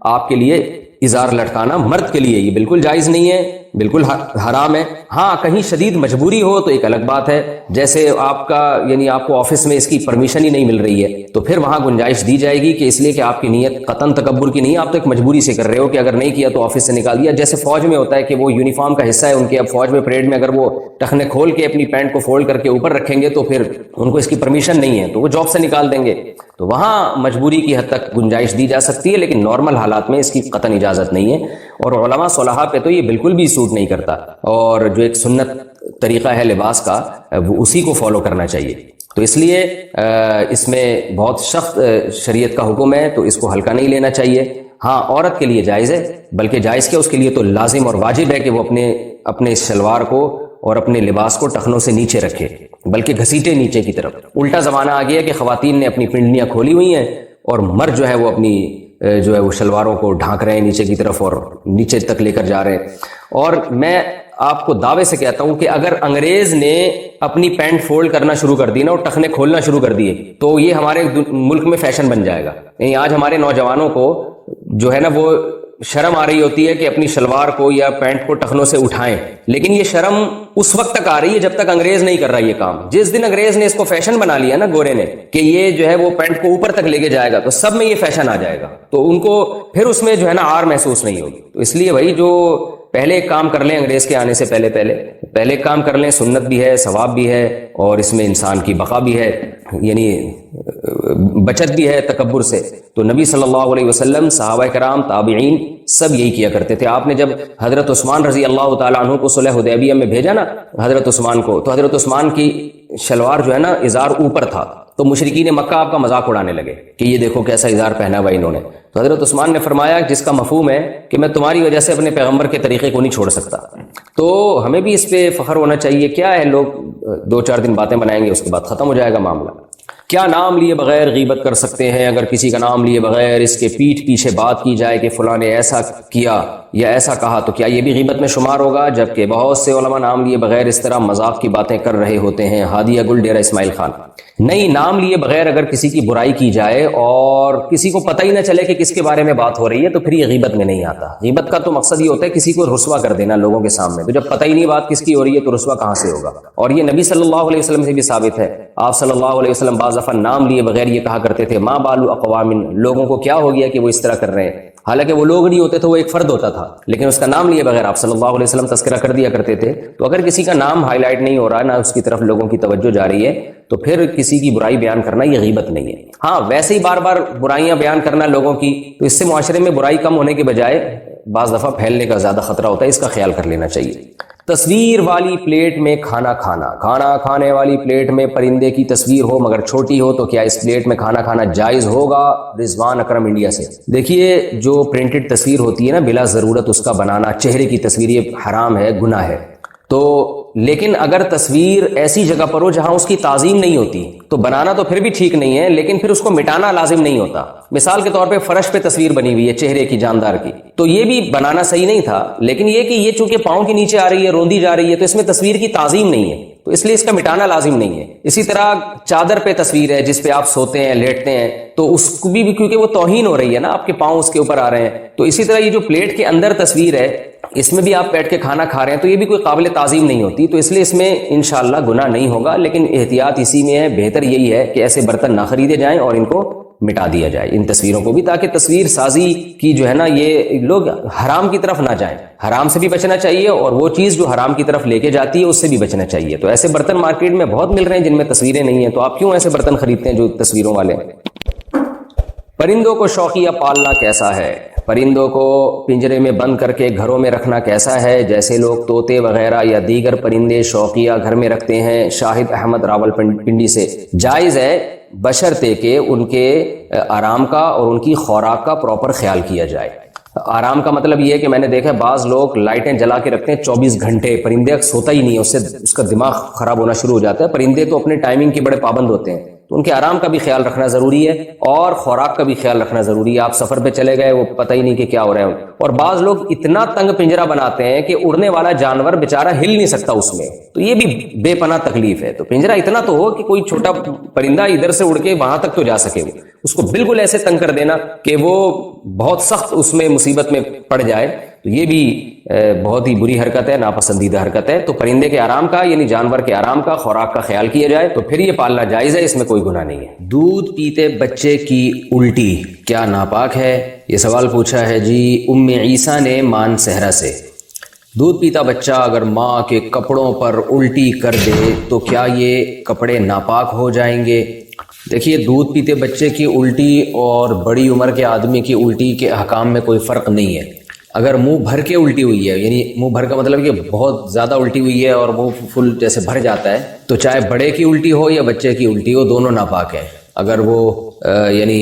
آپ کے لیے ازار لٹکانا مرد کے لیے یہ بالکل جائز نہیں ہے, بالکل حرام ہے. ہاں کہیں شدید مجبوری ہو تو ایک الگ بات ہے, جیسے آپ کا یعنی آپ کو آفس میں اس کی پرمیشن ہی نہیں مل رہی ہے تو پھر وہاں گنجائش دی جائے گی کہ اس لیے کہ آپ کی نیت قطعاً تکبر کی نہیں, آپ تو ایک مجبوری سے کر رہے ہو کہ اگر نہیں کیا تو آفس سے نکال دیا. جیسے فوج میں ہوتا ہے کہ وہ یونیفارم کا حصہ ہے ان کے, اب فوج میں پریڈ میں اگر وہ ٹخنے کھول کے اپنی پینٹ کو فولڈ کر کے اوپر رکھیں گے تو پھر ان کو اس کی پرمیشن نہیں ہے تو وہ جاب سے نکال دیں گے. تو وہاں مجبوری کی حد تک گنجائش دی جا سکتی ہے, لیکن نارمل حالات میں اس کی قطعاً اجازت نہیں ہے. اور علماء صلحاء پہ تو یہ بالکل بھی سوٹ نہیں کرتا, اور جو ایک سنت طریقہ ہے لباس کا وہ اسی کو فالو کرنا چاہیے. تو اس لیے اس میں بہت سخت شریعت کا حکم ہے تو اس کو ہلکا نہیں لینا چاہیے. ہاں عورت کے لیے جائز ہے, بلکہ جائز کیا اس کے لیے تو لازم اور واجب ہے کہ وہ اپنے شلوار کو اور اپنے لباس کو ٹخنوں سے نیچے رکھے, بلکہ گھسیٹے نیچے کی طرف. الٹا زمانہ آ گیا کہ خواتین نے اپنی پنڈلیاں کھولی ہوئی ہیں اور مرد جو ہے وہ اپنی جو ہے وہ شلواروں کو ڈھانک رہے ہیں نیچے کی طرف اور نیچے تک لے کر جا رہے ہیں. اور میں آپ کو دعوے سے کہتا ہوں کہ اگر انگریز نے اپنی پینٹ فولڈ کرنا شروع کر دی نا اور ٹخنے کھولنا شروع کر دیے تو یہ ہمارے ملک میں فیشن بن جائے گا. نہیں, آج ہمارے نوجوانوں کو جو ہے نا وہ شرم آ رہی ہوتی ہے کہ اپنی شلوار کو یا پینٹ کو ٹخنوں سے اٹھائیں, لیکن یہ شرم اس وقت تک آ رہی ہے جب تک انگریز نہیں کر رہا یہ کام. جس دن انگریز نے اس کو فیشن بنا لیا نا گورے نے کہ یہ جو ہے وہ پینٹ کو اوپر تک لے کے جائے گا تو سب میں یہ فیشن آ جائے گا, تو ان کو پھر اس میں جو ہے نا آر محسوس نہیں ہوگی. تو اس لیے بھائی جو پہلے ایک کام کر لیں انگریز کے آنے سے پہلے ایک کام کر لیں, سنت بھی ہے, ثواب بھی ہے, اور اس میں انسان کی بقا بھی ہے, یعنی بچت بھی ہے تکبر سے. تو نبی صلی اللہ علیہ وسلم, صحابہ کرام, تابعین سب یہی کیا کرتے تھے. آپ نے جب حضرت عثمان رضی اللہ تعالیٰ عنہ کو صلح حدیبیہ میں بھیجا نا حضرت عثمان کو, تو حضرت عثمان کی شلوار جو ہے نا ازار اوپر تھا, تو مشرکین مکہ آپ کا مذاق اڑانے لگے کہ یہ دیکھو کیسا ازار پہنا ہوا انہوں نے. تو حضرت عثمان نے فرمایا جس کا مفہوم ہے کہ میں تمہاری وجہ سے اپنے پیغمبر کے طریقے کو نہیں چھوڑ سکتا. تو ہمیں بھی اس پہ فخر ہونا چاہیے. کیا ہے لوگ 2-4 دن باتیں بنائیں گے اس کے بعد ختم ہو جائے گا معاملہ. کیا نام لیے بغیر غیبت کر سکتے ہیں؟ اگر کسی کا نام لیے بغیر اس کے پیٹھ پیچھے بات کی جائے کہ فلاں نے ایسا کیا یا ایسا کہا تو کیا یہ بھی غیبت میں شمار ہوگا؟ جبکہ بہت سے علماء نام لیے بغیر اس طرح مذاق کی باتیں کر رہے ہوتے ہیں. ہادیہ گل, ڈیرہ اسماعیل خان. نہیں, نام لیے بغیر اگر کسی کی برائی کی جائے اور کسی کو پتہ ہی نہ چلے کہ کس کے بارے میں بات ہو رہی ہے تو پھر یہ غیبت میں نہیں آتا. غیبت کا تو مقصد یہ ہوتا ہے کسی کو رسوا کر دینا لوگوں کے سامنے. تو جب پتہ ہی نہیں بات کس کی ہو رہی ہے تو رسوا کہاں سے ہوگا؟ اور یہ نبی صلی اللہ علیہ وسلم سے بھی ثابت ہے. آپ صلی اللہ علیہ وسلم بعض دفعہ نام لیے بغیر یہ کہا کرتے تھے ما بالو اقوام, لوگوں کو کیا ہو گیا کہ وہ اس طرح کر رہے ہیں. حالانکہ وہ لوگ نہیں ہوتے تھے, وہ ایک فرد ہوتا تھا, لیکن اس کا نام لیے بغیر آپ صلی اللہ علیہ وسلم تذکرہ کر دیا کرتے تھے. تو اگر کسی کا نام ہائی لائٹ نہیں ہو رہا, نہ اس کی طرف لوگوں کی توجہ جا رہی ہے, تو پھر کسی کی برائی بیان کرنا یہ غیبت نہیں ہے. ہاں ویسے ہی بار بار برائیاں بیان کرنا لوگوں کی, تو اس سے معاشرے میں برائی کم ہونے کے بجائے بعض دفعہ پھیلنے کا زیادہ خطرہ ہوتا ہے. اس کا خیال کر لینا چاہیے. تصویر والی پلیٹ میں کھانا کھانا, کھانا کھانے والی پلیٹ میں پرندے کی تصویر ہو مگر چھوٹی ہو تو کیا اس پلیٹ میں کھانا کھانا جائز ہوگا؟ رضوان اکرم انڈیا سے. دیکھیے جو پرنٹڈ تصویر ہوتی ہے نا بلا ضرورت اس کا بنانا, چہرے کی تصویر, یہ حرام ہے, گناہ ہے. تو لیکن اگر تصویر ایسی جگہ پر ہو جہاں اس کی تعظیم نہیں ہوتی تو بنانا تو پھر بھی ٹھیک نہیں ہے, لیکن پھر اس کو مٹانا لازم نہیں ہوتا. مثال کے طور پہ فرش پہ تصویر بنی ہوئی ہے چہرے کی, جاندار کی, تو یہ بھی بنانا صحیح نہیں تھا, لیکن یہ کہ یہ چونکہ پاؤں کے نیچے آ رہی ہے, روندی جا رہی ہے, تو اس میں تصویر کی تعظیم نہیں ہے, تو اس لیے اس کا مٹانا لازم نہیں ہے. اسی طرح چادر پہ تصویر ہے جس پہ آپ سوتے ہیں, لیٹتے ہیں, تو اس کو بھی کیونکہ وہ توہین ہو رہی ہے نا, آپ کے پاؤں اس کے اوپر آ رہے ہیں. تو اسی طرح یہ جو پلیٹ کے اندر تصویر ہے اس میں بھی آپ بیٹھ کے کھانا کھا رہے ہیں تو یہ بھی کوئی قابل تعظیم نہیں ہوتی. ہوتی، تو اس لیے اس میں انشاءاللہ گناہ نہیں ہوگا، لیکن احتیاط اسی میں ہے، بہتر یہی ہے کہ ایسے برتن نہ خریدے جائیں اور ان کو مٹا دیا جائے، ان تصویروں کو بھی، تاکہ تصویر سازی کی جو ہے نا یہ لوگ حرام کی طرف نہ جائیں، حرام سے بھی بچنا چاہیے اور وہ چیز جو حرام کی طرف لے کے جاتی ہے اس سے بھی بچنا چاہیے۔ تو ایسے برتن مارکیٹ میں بہت مل رہے ہیں جن میں تصویریں نہیں ہیں، تو آپ کیوں ایسے برتن خریدتے ہیں جو تصویروں والے ہیں؟ پرندوں کو شوقیہ پالنا کیسا ہے؟ پرندوں کو پنجرے میں بند کر کے گھروں میں رکھنا کیسا ہے؟ جیسے لوگ طوطے وغیرہ یا دیگر پرندے شوقیہ گھر میں رکھتے ہیں، شاہد احمد راول پنڈی سے۔ جائز ہے، بشرطے کہ ان کے آرام کا اور ان کی خوراک کا پراپر خیال کیا جائے۔ آرام کا مطلب یہ ہے کہ میں نے دیکھا بعض لوگ لائٹیں جلا کے رکھتے ہیں 24 گھنٹے، پرندے سوتا ہی نہیں ہے، اس سے اس کا دماغ خراب ہونا شروع ہو جاتا ہے۔ پرندے تو اپنے ٹائمنگ کے بڑے پابند ہوتے ہیں، تو ان کے آرام کا بھی خیال رکھنا ضروری ہے اور خوراک کا بھی خیال رکھنا ضروری ہے۔ آپ سفر پہ چلے گئے، وہ پتہ ہی نہیں کہ کیا ہو رہا ہے، اور بعض لوگ اتنا تنگ پنجرا بناتے ہیں کہ اڑنے والا جانور بیچارہ ہل نہیں سکتا اس میں، تو یہ بھی بے پناہ تکلیف ہے۔ تو پنجرا اتنا تو ہو کہ کوئی چھوٹا پرندہ ادھر سے اڑ کے وہاں تک تو جا سکے، اس کو بالکل ایسے تنگ کر دینا کہ وہ بہت سخت اس میں مصیبت میں پڑ جائے، تو یہ بھی بہت ہی بری حرکت ہے، ناپسندیدہ حرکت ہے۔ تو پرندے کے آرام کا یعنی جانور کے آرام کا، خوراک کا خیال کیا جائے تو پھر یہ پالنا جائز ہے، اس میں کوئی گناہ نہیں ہے۔ دودھ پیتے بچے کی الٹی کیا ناپاک ہے؟ یہ سوال پوچھا ہے جی ام عیسیٰ نے مان صحرا سے۔ دودھ پیتا بچہ اگر ماں کے کپڑوں پر الٹی کر دے تو کیا یہ کپڑے ناپاک ہو جائیں گے؟ دیکھیے، دودھ پیتے بچے کی الٹی اور بڑی عمر کے آدمی کی الٹی کے احکام میں کوئی فرق نہیں ہے۔ اگر منہ بھر کے الٹی ہوئی ہے، یعنی منہ بھر کا مطلب کہ بہت زیادہ الٹی ہوئی ہے اور منہ فل جیسے بھر جاتا ہے، تو چاہے بڑے کی الٹی ہو یا بچے کی الٹی ہو، دونوں ناپاک ہیں۔ اگر وہ یعنی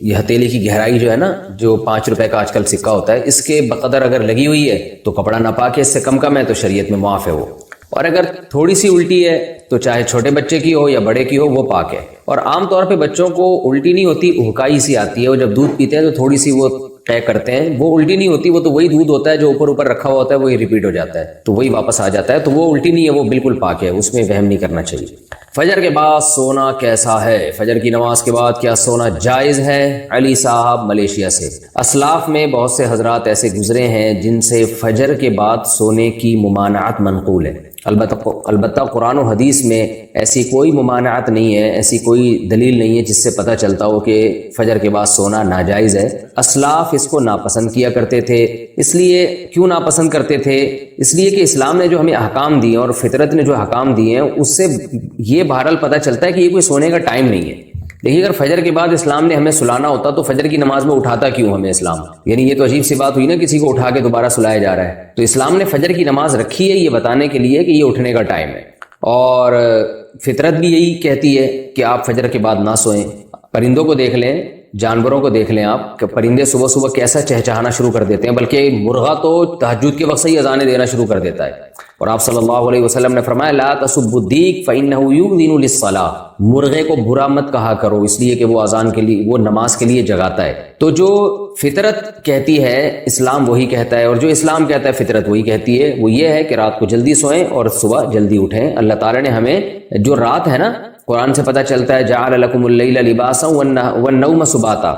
یہ ہتھیلی کی گہرائی جو ہے نا، جو 5 روپے کا آج کل سکہ ہوتا ہے، اس کے بقدر اگر لگی ہوئی ہے تو کپڑا ناپاک ہے، اس سے کم ہے تو شریعت میں معاف ہے وہ۔ اور اگر تھوڑی سی الٹی ہے تو چاہے چھوٹے بچے کی ہو یا بڑے کی ہو، وہ پاک ہے۔ اور عام طور پہ بچوں کو الٹی نہیں ہوتی، اہکائی سی آتی ہے، وہ جب دودھ پیتے ہیں تو تھوڑی سی وہ طے کرتے ہیں، وہ الٹی نہیں ہوتی، وہ تو وہی دودھ ہوتا ہے جو اوپر رکھا ہوا ہوتا ہے، وہی ریپیٹ ہو جاتا ہے، تو وہی واپس آ جاتا ہے، تو وہ الٹی نہیں ہے، وہ بالکل پاک ہے، اس میں وہم نہیں کرنا چاہیے۔ فجر کے بعد سونا کیسا ہے؟ فجر کی نماز کے بعد کیا سونا جائز ہے؟ علی صاحب ملیشیا سے۔ اسلاف میں بہت سے حضرات ایسے گزرے ہیں جن سے فجر کے بعد سونے کی ممانعت منقول ہے، البتہ قرآن و حدیث میں ایسی کوئی ممانعت نہیں ہے، ایسی کوئی دلیل نہیں ہے جس سے پتہ چلتا ہو کہ فجر کے بعد سونا ناجائز ہے۔ اسلاف اس کو ناپسند کیا کرتے تھے۔ اس لیے کیوں ناپسند کرتے تھے؟ اس لیے کہ اسلام نے جو ہمیں احکام دیے اور فطرت نے جو احکام دیے ہیں، اس سے یہ بہرحال پتہ چلتا ہے کہ یہ کوئی سونے کا ٹائم نہیں ہے۔ دیکھیے، اگر فجر کے بعد اسلام نے ہمیں سلانا ہوتا تو فجر کی نماز میں اٹھاتا کیوں ہمیں اسلام؟ یعنی یہ تو عجیب سی بات ہوئی نا، کسی کو اٹھا کے دوبارہ سلایا جا رہا ہے۔ تو اسلام نے فجر کی نماز رکھی ہے یہ بتانے کے لیے کہ یہ اٹھنے کا ٹائم ہے، اور فطرت بھی یہی کہتی ہے کہ آپ فجر کے بعد نہ سوئیں۔ پرندوں کو دیکھ لیں، جانوروں کو دیکھ لیں آپ کہ پرندے صبح صبح کیسا چہچہانا شروع کر دیتے ہیں، بلکہ مرغا تو تہجد کے وقت سے ہی اذانیں دینا شروع کر دیتا ہے، اور آپ صلی اللہ علیہ وسلم نے فرمایا لا تسبوا الدیک فإنه یؤذن للصلاۃ، مرغے کو برا مت کہا کرو اس لیے کہ وہ اذان کے لیے، وہ نماز کے لیے جگاتا ہے۔ تو جو فطرت کہتی ہے اسلام وہی کہتا ہے، اور جو اسلام کہتا ہے فطرت وہی کہتی ہے، وہ یہ ہے کہ رات کو جلدی سوئیں اور صبح جلدی اٹھیں۔ اللہ تعالیٰ نے ہمیں جو رات ہے نا، قرآن سے پتہ چلتا ہے جعل لکم اللیل لباسا والنوم سباتا،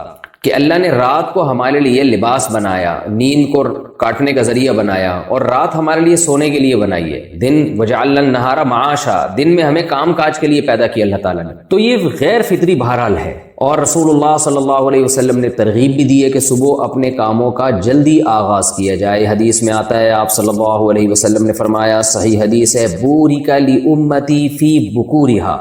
کہ اللہ نے رات کو ہمارے لیے لباس بنایا، نیند کو کاٹنے کا ذریعہ بنایا، اور رات ہمارے لیے سونے کے لیے بنائی ہے۔ دن وجعلنا النہار معاشا، دن میں ہمیں کام کاج کے لیے پیدا کیا اللہ تعالیٰ نے۔ تو یہ غیر فطری بہرحال ہے، اور رسول اللہ صلی اللہ علیہ وسلم نے ترغیب بھی دی ہے کہ صبح اپنے کاموں کا جلدی آغاز کیا جائے۔ حدیث میں آتا ہے، آپ صلی اللہ علیہ وسلم نے فرمایا، صحیح حدیث ہے، بورک لامتی فی بکورہا،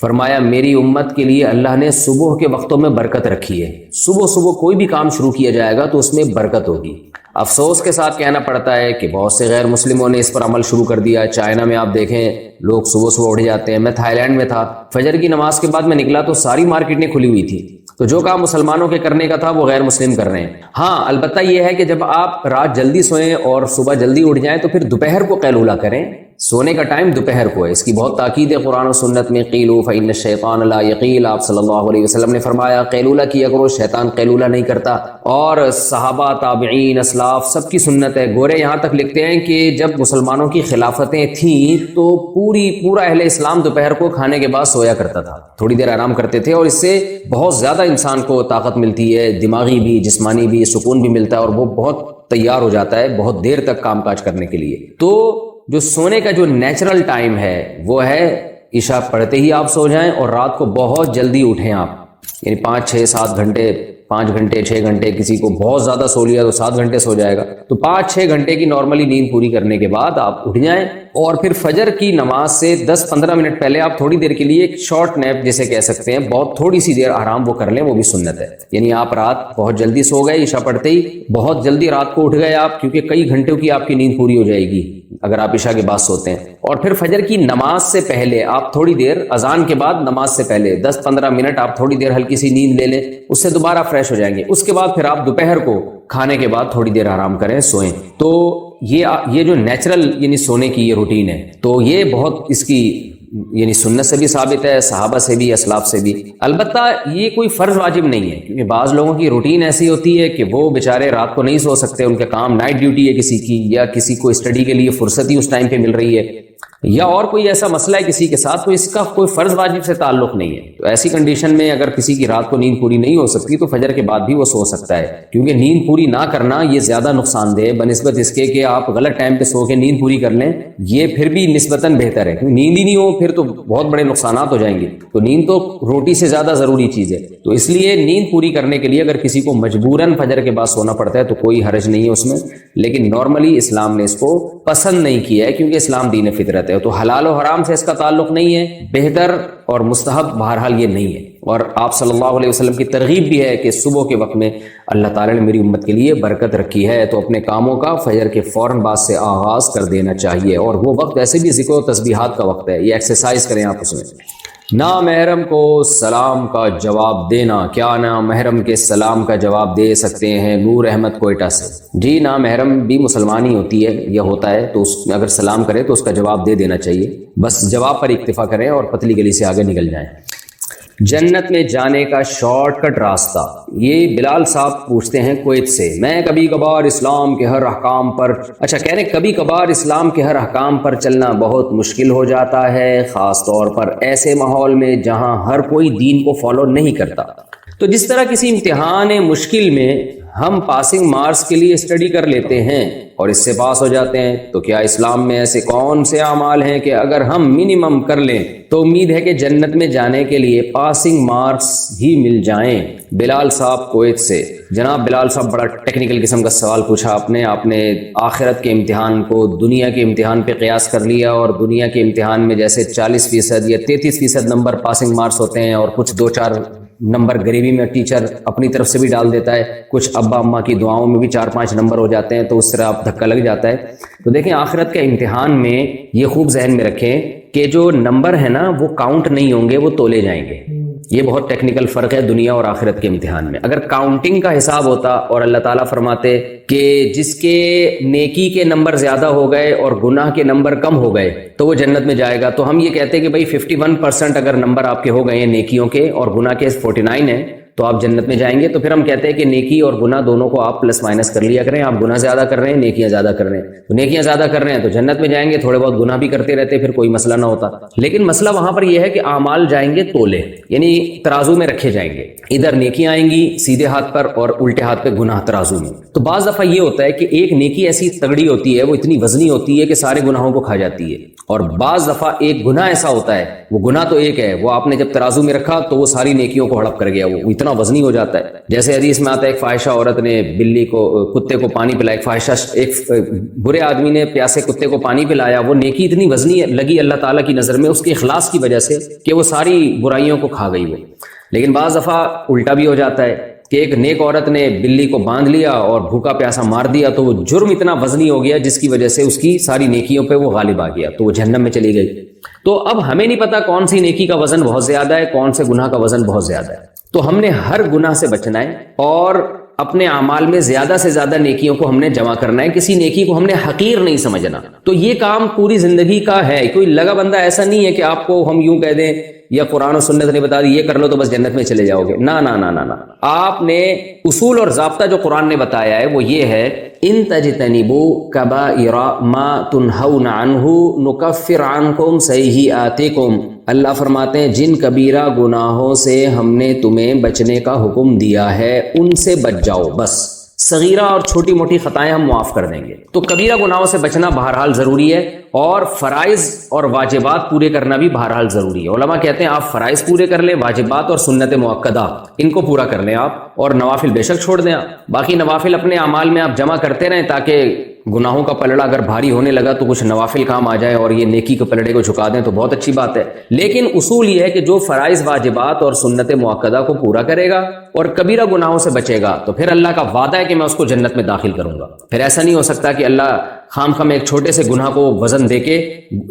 فرمایا میری امت کے لیے اللہ نے صبح کے وقتوں میں برکت رکھی ہے۔ صبح صبح کوئی بھی کام شروع کیا جائے گا تو اس میں برکت ہوگی۔ افسوس کے ساتھ کہنا پڑتا ہے کہ بہت سے غیر مسلموں نے اس پر عمل شروع کر دیا۔ چائنا میں آپ دیکھیں لوگ صبح صبح اٹھ جاتے ہیں۔ میں تھائی لینڈ میں تھا، فجر کی نماز کے بعد میں نکلا تو ساری مارکیٹیں کھلی ہوئی تھی، تو جو کام مسلمانوں کے کرنے کا تھا وہ غیر مسلم کر رہے ہیں۔ ہاں، البتہ یہ ہے کہ جب آپ رات جلدی سوئیں اور صبح جلدی اٹھ جائیں تو پھر دوپہر کو قیلولہ کریں۔ سونے کا ٹائم دوپہر کو ہے، اس کی بہت تاکید ہے قرآن و سنت میں۔ قیلوا فإن الشیطان لا یقیل، آپ صلی اللہ علیہ وسلم نے فرمایا قیلولہ کیا کرو، شیطان قیلولہ نہیں کرتا۔ اور صحابہ، تابعین، اسلاف سب کی سنت ہے۔ گورے یہاں تک لکھتے ہیں کہ جب مسلمانوں کی خلافتیں تھیں تو پورا اہل اسلام دوپہر کو کھانے کے بعد سویا کرتا تھا، تھوڑی دیر آرام کرتے تھے، اور اس سے بہت زیادہ انسان کو طاقت ملتی ہے، دماغی بھی جسمانی بھی سکون بھی ملتا ہے، اور وہ بہت تیار ہو جاتا ہے بہت دیر تک کام کاج کرنے کے لیے۔ تو جو سونے کا جو نیچرل ٹائم ہے وہ ہے عشاء پڑھتے ہی آپ سو جائیں اور رات کو بہت جلدی اٹھیں آپ، یعنی 5 6 7 گھنٹے، 5 گھنٹے 6 گھنٹے، کسی کو بہت زیادہ سو لیا تو 7 گھنٹے سو جائے گا، تو 5 6 گھنٹے کی نارملی نیند پوری کرنے کے بعد آپ اٹھ جائیں اور پھر فجر کی نماز سے 10 15 منٹ پہلے آپ تھوڑی دیر کے لیے ایک شارٹ نیپ جسے کہہ سکتے ہیں، بہت تھوڑی سی دیر آرام وہ کر لیں، وہ بھی سنت ہے۔ یعنی آپ رات بہت جلدی سو گئے، عشاء پڑھتے ہی بہت جلدی رات کو اٹھ گئے آپ، کیونکہ کئی گھنٹوں کی آپ کی نیند پوری ہو جائے گی اگر آپ عشاء کے بعد سوتے ہیں، اور پھر فجر کی نماز سے پہلے آپ تھوڑی دیر، اذان کے بعد نماز سے پہلے 10 15 منٹ آپ تھوڑی دیر ہلکی سی نیند لے لیں، اس سے دوبارہ فریش ہو جائیں گے۔ اس کے بعد پھر آپ دوپہر کو کھانے کے بعد تھوڑی دیر آرام کریں، سوئیں۔ تو یہ جو نیچرل یعنی سونے کی یہ روٹین ہے، تو یہ بہت اس کی یعنی سنت سے بھی ثابت ہے، صحابہ سے بھی، اسلاف سے بھی۔ البتہ یہ کوئی فرض واجب نہیں ہے، کیونکہ بعض لوگوں کی روٹین ایسی ہوتی ہے کہ وہ بیچارے رات کو نہیں سو سکتے، ان کا کام نائٹ ڈیوٹی ہے کسی کی، یا کسی کو اسٹڈی کے لیے فرصت ہی اس ٹائم پہ مل رہی ہے، یا اور کوئی ایسا مسئلہ ہے کسی کے ساتھ، تو اس کا کوئی فرض واجب سے تعلق نہیں ہے۔ تو ایسی کنڈیشن میں اگر کسی کی رات کو نیند پوری نہیں ہو سکتی تو فجر کے بعد بھی وہ سو سکتا ہے، کیونکہ نیند پوری نہ کرنا یہ زیادہ نقصان دہ بنسبت اس کے کہ آپ غلط ٹائم پہ سو کے نیند پوری کر لیں، یہ پھر بھی نسبتاً بہتر ہے، کیونکہ نیند ہی نہیں ہو پھر تو بہت بڑے نقصانات ہو جائیں گے۔ تو نیند تو روٹی سے زیادہ ضروری چیز ہے، تو اس لیے نیند پوری کرنے کے لیے اگر کسی کو مجبوراً فجر کے بعد سونا پڑتا ہے تو کوئی حرج نہیں ہے اس میں، لیکن نارملی اسلام نے اس کو پسند نہیں کیا ہے، کیونکہ اسلام دین فطرت ہے، تو حلال و حرام سے اس کا تعلق نہیں ہے، بہتر اور مستحب بہرحال یہ نہیں ہے۔ اور آپ صلی اللہ علیہ وسلم کی ترغیب بھی ہے کہ صبح کے وقت میں اللہ تعالیٰ نے میری امت کے لیے برکت رکھی ہے، تو اپنے کاموں کا فجر کے فوراً بعد سے آغاز کر دینا چاہیے، اور وہ وقت ایسے بھی ذکر و تسبیحات کا وقت ہے، یہ ایکسرسائز کریں آپ اس میں۔ نامحرم کو سلام کا جواب دینا، کیا نامحرم کے سلام کا جواب دے سکتے ہیں؟ نور احمد کوئٹہ سے۔ جی نامحرم بھی مسلمان ہی ہوتی ہے یا ہوتا ہے، تو اس میں اگر سلام کرے تو اس کا جواب دے دینا چاہیے، بس جواب پر اکتفا کریں اور پتلی گلی سے آگے نکل جائیں۔ جنت میں جانے کا شارٹ کٹ راستہ، یہ بلال صاحب پوچھتے ہیں کویت سے۔ میں کبھی کبھار اسلام کے ہر احکام پر کہہ رہے کبھی کبھار اسلام کے ہر احکام پر چلنا بہت مشکل ہو جاتا ہے، خاص طور پر ایسے ماحول میں جہاں ہر کوئی دین کو فالو نہیں کرتا۔ تو جس طرح کسی امتحان مشکل میں ہم پاسنگ مارکس کے لیے اسٹڈی کر لیتے ہیں اور اس سے پاس ہو جاتے ہیں، تو کیا اسلام میں ایسے کون سے اعمال ہیں کہ اگر ہم منیمم کر لیں تو امید ہے کہ جنت میں جانے کے لیے پاسنگ مارکس ہی مل جائیں؟ بلال صاحب کویت سے۔ جناب بلال صاحب بڑا ٹیکنیکل قسم کا سوال پوچھا آپ نے آخرت کے امتحان کو دنیا کے امتحان پہ قیاس کر لیا، اور دنیا کے امتحان میں جیسے 40% یا 33% نمبر پاسنگ مارکس ہوتے ہیں، اور کچھ 2-4 نمبر غریبی میں ٹیچر اپنی طرف سے بھی ڈال دیتا ہے، کچھ ابا اماں کی دعاؤں میں بھی 4-5 نمبر ہو جاتے ہیں، تو اس طرح آپ دھکا لگ جاتا ہے۔ تو دیکھیں آخرت کے امتحان میں یہ خوب ذہن میں رکھیں کہ جو نمبر ہے نا وہ کاؤنٹ نہیں ہوں گے، وہ تولے جائیں گے۔ یہ بہت ٹیکنیکل فرق ہے دنیا اور آخرت کے امتحان میں۔ اگر کاؤنٹنگ کا حساب ہوتا اور اللہ تعالیٰ فرماتے کہ جس کے نیکی کے نمبر زیادہ ہو گئے اور گناہ کے نمبر کم ہو گئے تو وہ جنت میں جائے گا، تو ہم یہ کہتے ہیں کہ بھائی 51% اگر نمبر آپ کے ہو گئے ہیں نیکیوں کے اور گناہ کے 49 ہیں تو آپ جنت میں جائیں گے۔ تو پھر ہم کہتے ہیں کہ نیکی اور گناہ دونوں کو آپ پلس مائنس کر لیا کریں، آپ گناہ زیادہ کر رہے ہیں، نیکیاں زیادہ کر رہے ہیں، تو نیکیاں زیادہ کر رہے ہیں تو جنت میں جائیں گے، تھوڑے بہت گناہ بھی کرتے رہتے پھر کوئی مسئلہ نہ ہوتا۔ لیکن مسئلہ وہاں پر یہ ہے کہ اعمال جائیں گے تولے، یعنی ترازو میں رکھے جائیں گے، ادھر نیکیاں آئیں گی سیدھے ہاتھ پر اور الٹے ہاتھ پہ گناہ ترازو میں۔ تو بعض دفعہ یہ ہوتا ہے کہ ایک نیکی ایسی تگڑی ہوتی ہے، وہ اتنی وزنی ہوتی ہے کہ سارے گناہوں کو کھا جاتی ہے، اور بعض دفعہ ایک گناہ ایسا ہوتا ہے، وہ گناہ تو ایک ہے، وہ آپ نے جب ترازو میں رکھا تو وہ ساری نیکیوں کو ہڑپ کر گیا، وہ اتنا وزنی ہو جاتا ہے۔ جیسے حدیث میں آتا ہے ایک فاحشہ عورت نے کتے کو پانی پلایا، ایک برے آدمی نے پیاسے کتے کو پانی پلایا، وہ نیکی اتنی وزنی لگی اللہ تعالیٰ کی نظر میں اس کے اخلاص کی وجہ سے کہ وہ ساری برائیوں کو کھا گئی وہ۔ لیکن بعض دفعہ الٹا بھی ہو جاتا ہے کہ ایک نیک عورت نے بلی کو باندھ لیا اور بھوکا پیاسا مار دیا، تو وہ جرم اتنا وزنی ہو گیا جس کی وجہ سے اس کی ساری نیکیوں پہ وہ غالب آ گیا، تو وہ جہنم میں چلی گئی۔ تو اب ہمیں نہیں پتا کون سی نیکی کا وزن بہت زیادہ ہے، کون سے گناہ کا وزن بہت زیادہ ہے، تو ہم نے ہر گناہ سے بچنا ہے اور اپنے اعمال میں زیادہ سے زیادہ نیکیوں کو ہم نے جمع کرنا ہے، کسی نیکی کو ہم نے حقیر نہیں سمجھنا۔ تو یہ کام پوری زندگی کا ہے، کوئی لگا بندہ ایسا نہیں ہے کہ آپ کو ہم یوں کہہ دیں یا قرآن و سنت نے بتا دی یہ کر لو تو بس جنت میں چلے جاؤ گے، نہ نہ نہ نہ۔ آپ نے اصول اور ضابطہ جو قرآن نے بتایا ہے وہ یہ ہے، ان تجتنبوا کبائر ما تنہون عنہ نکفر عنکم سیئاتکم۔ اللہ فرماتے ہیں جن کبیرہ گناہوں سے ہم نے تمہیں بچنے کا حکم دیا ہے ان سے بچ جاؤ، بس صغیرہ اور چھوٹی موٹی خطائیں ہم معاف کر دیں گے. تو کبیرہ گناہوں سے بچنا بہرحال ضروری ہے، اور فرائض اور واجبات پورے کرنا بھی بہرحال ضروری ہے. علماء کہتے ہیں آپ فرائض پورے کر لیں، واجبات اور سنت مؤکدہ ان کو پورا کر لیں آپ، اور نوافل بے شک چھوڑ دیں آپ. باقی نوافل اپنے اعمال میں آپ جمع کرتے رہیں تاکہ گناہوں کا پلڑا اگر بھاری ہونے لگا تو کچھ نوافل کام آ جائے اور یہ نیکی کے پلڑے کو جھکا دیں تو بہت اچھی بات ہے. لیکن اصول یہ ہے کہ جو فرائض واجبات اور سنت مؤکدہ کو پورا کرے گا اور کبیرہ گناہوں سے بچے گا تو پھر اللہ کا وعدہ ہے کہ میں اس کو جنت میں داخل کروں گا. پھر ایسا نہیں ہو سکتا کہ اللہ خام خام ایک چھوٹے سے گناہ کو وزن دے کے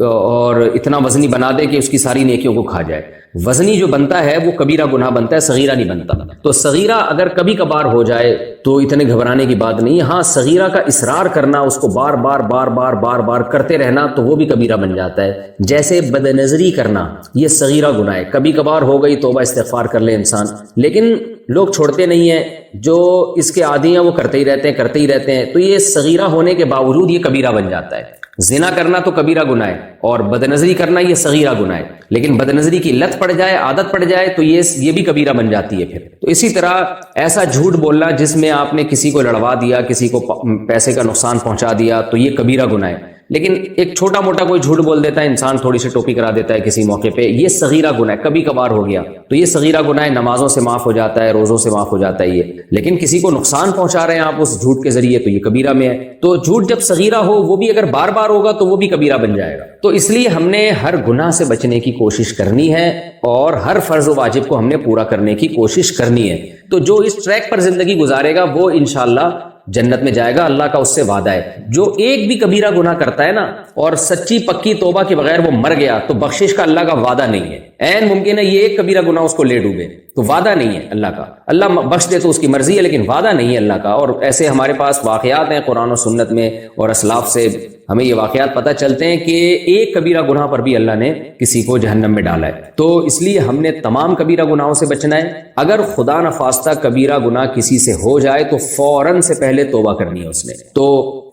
اور اتنا وزنی بنا دے کہ اس کی ساری نیکیوں کو کھا جائے. وزنی جو بنتا ہے وہ کبیرہ گناہ بنتا ہے، صغیرہ نہیں بنتا. تو صغیرہ اگر کبھی کبھار ہو جائے تو اتنے گھبرانے کی بات نہیں. ہاں صغیرہ کا اصرار کرنا، اس کو بار بار بار بار بار بار کرتے رہنا تو وہ بھی کبیرہ بن جاتا ہے. جیسے بد نظری کرنا یہ صغیرہ گناہ ہے، کبھی کبھار ہو گئی توبہ استغفار کر لے انسان، لیکن لوگ چھوڑتے نہیں ہیں، جو اس کے عادی ہیں وہ کرتے ہی رہتے ہیں تو یہ صغیرہ ہونے کے باوجود یہ کبیرہ بن جاتا ہے. زنا کرنا تو کبیرہ گناہ ہے اور بد نظری کرنا یہ صغیرہ گناہ ہے، لیکن بد نظری کی لت پڑ جائے، عادت پڑ جائے تو یہ بھی کبیرہ بن جاتی ہے پھر. تو اسی طرح ایسا جھوٹ بولنا جس میں آپ نے کسی کو لڑوا دیا، کسی کو پیسے کا نقصان پہنچا دیا تو یہ کبیرہ گناہ ہے. لیکن ایک چھوٹا موٹا کوئی جھوٹ بول دیتا ہے انسان، تھوڑی سی ٹوپی کرا دیتا ہے کسی موقع پہ، یہ صغیرہ گناہ ہے، کبھی کبھار ہو گیا تو یہ صغیرہ گناہ ہے. نمازوں سے معاف ہو جاتا ہے، روزوں سے معاف ہو جاتا ہے یہ، لیکن کسی کو نقصان پہنچا رہے ہیں آپ اس جھوٹ کے ذریعے تو یہ کبیرہ میں ہے. تو جھوٹ جب صغیرہ ہو وہ بھی اگر بار بار ہوگا تو وہ بھی کبیرہ بن جائے گا. تو اس لیے ہم نے ہر گناہ سے بچنے کی کوشش کرنی ہے اور ہر فرض و واجب کو ہم نے پورا کرنے کی کوشش کرنی ہے. تو جو اس ٹریک پر زندگی گزارے گا وہ انشاءاللہ جنت میں جائے گا، اللہ کا اس سے وعدہ ہے. جو ایک بھی کبیرہ گناہ کرتا ہے نا اور سچی پکی توبہ کے بغیر وہ مر گیا تو بخشش کا اللہ کا وعدہ نہیں ہے. عین ممکن ہے یہ ایک کبیرہ گناہ اس کو لے ڈوبے تو وعدہ نہیں ہے اللہ کا. اللہ بخش دے تو اس کی مرضی ہے لیکن وعدہ نہیں ہے اللہ کا. اور ایسے ہمارے پاس واقعات ہیں قرآن و سنت میں اور اسلاف سے ہمیں یہ واقعات پتہ چلتے ہیں کہ ایک کبیرہ گناہ پر بھی اللہ نے کسی کو جہنم میں ڈالا ہے. تو اس لیے ہم نے تمام کبیرہ گناہوں سے بچنا ہے. اگر خدا نخواستہ کبیرہ گناہ کسی سے ہو جائے تو فوراً سے پہلے توبہ کرنی ہے اس نے، تو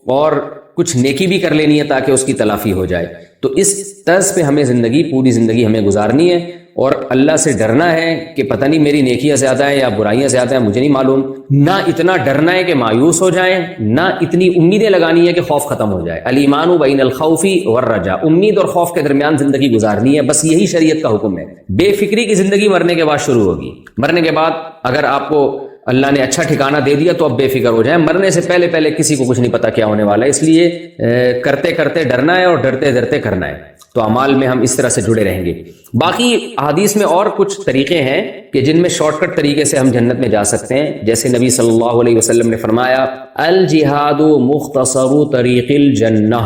اور کچھ نیکی بھی کر لینی ہے تاکہ اس کی تلافی ہو جائے. تو اس طرز پہ ہمیں پوری زندگی ہمیں گزارنی ہے اور اللہ سے ڈرنا ہے کہ پتہ نہیں میری نیکیاں زیادہ ہیں یا برائیاں زیادہ ہیں، مجھے نہیں معلوم. نہ اتنا ڈرنا ہے کہ مایوس ہو جائیں، نہ اتنی امیدیں لگانی ہے کہ خوف ختم ہو جائے. الایمان بین الخوف والرجاء، امید اور خوف کے درمیان زندگی گزارنی ہے، بس یہی شریعت کا حکم ہے. بے فکری کی زندگی مرنے کے بعد شروع ہوگی. مرنے کے بعد اگر آپ کو اللہ نے اچھا ٹھکانہ دے دیا تو اب بے فکر ہو جائیں. مرنے سے پہلے کسی کو کچھ نہیں پتا کیا ہونے والا ہے، اس لیے کرتے کرتے ڈرنا ہے اور ڈرتے ڈرتے کرنا ہے. تو اعمال میں ہم اس طرح سے جڑے رہیں گے. باقی احادیث میں اور کچھ طریقے ہیں کہ جن میں شارٹ کٹ طریقے سے ہم جنت میں جا سکتے ہیں. جیسے نبی صلی اللہ علیہ وسلم نے فرمایا الجہاد مختصر طریق الجنہ،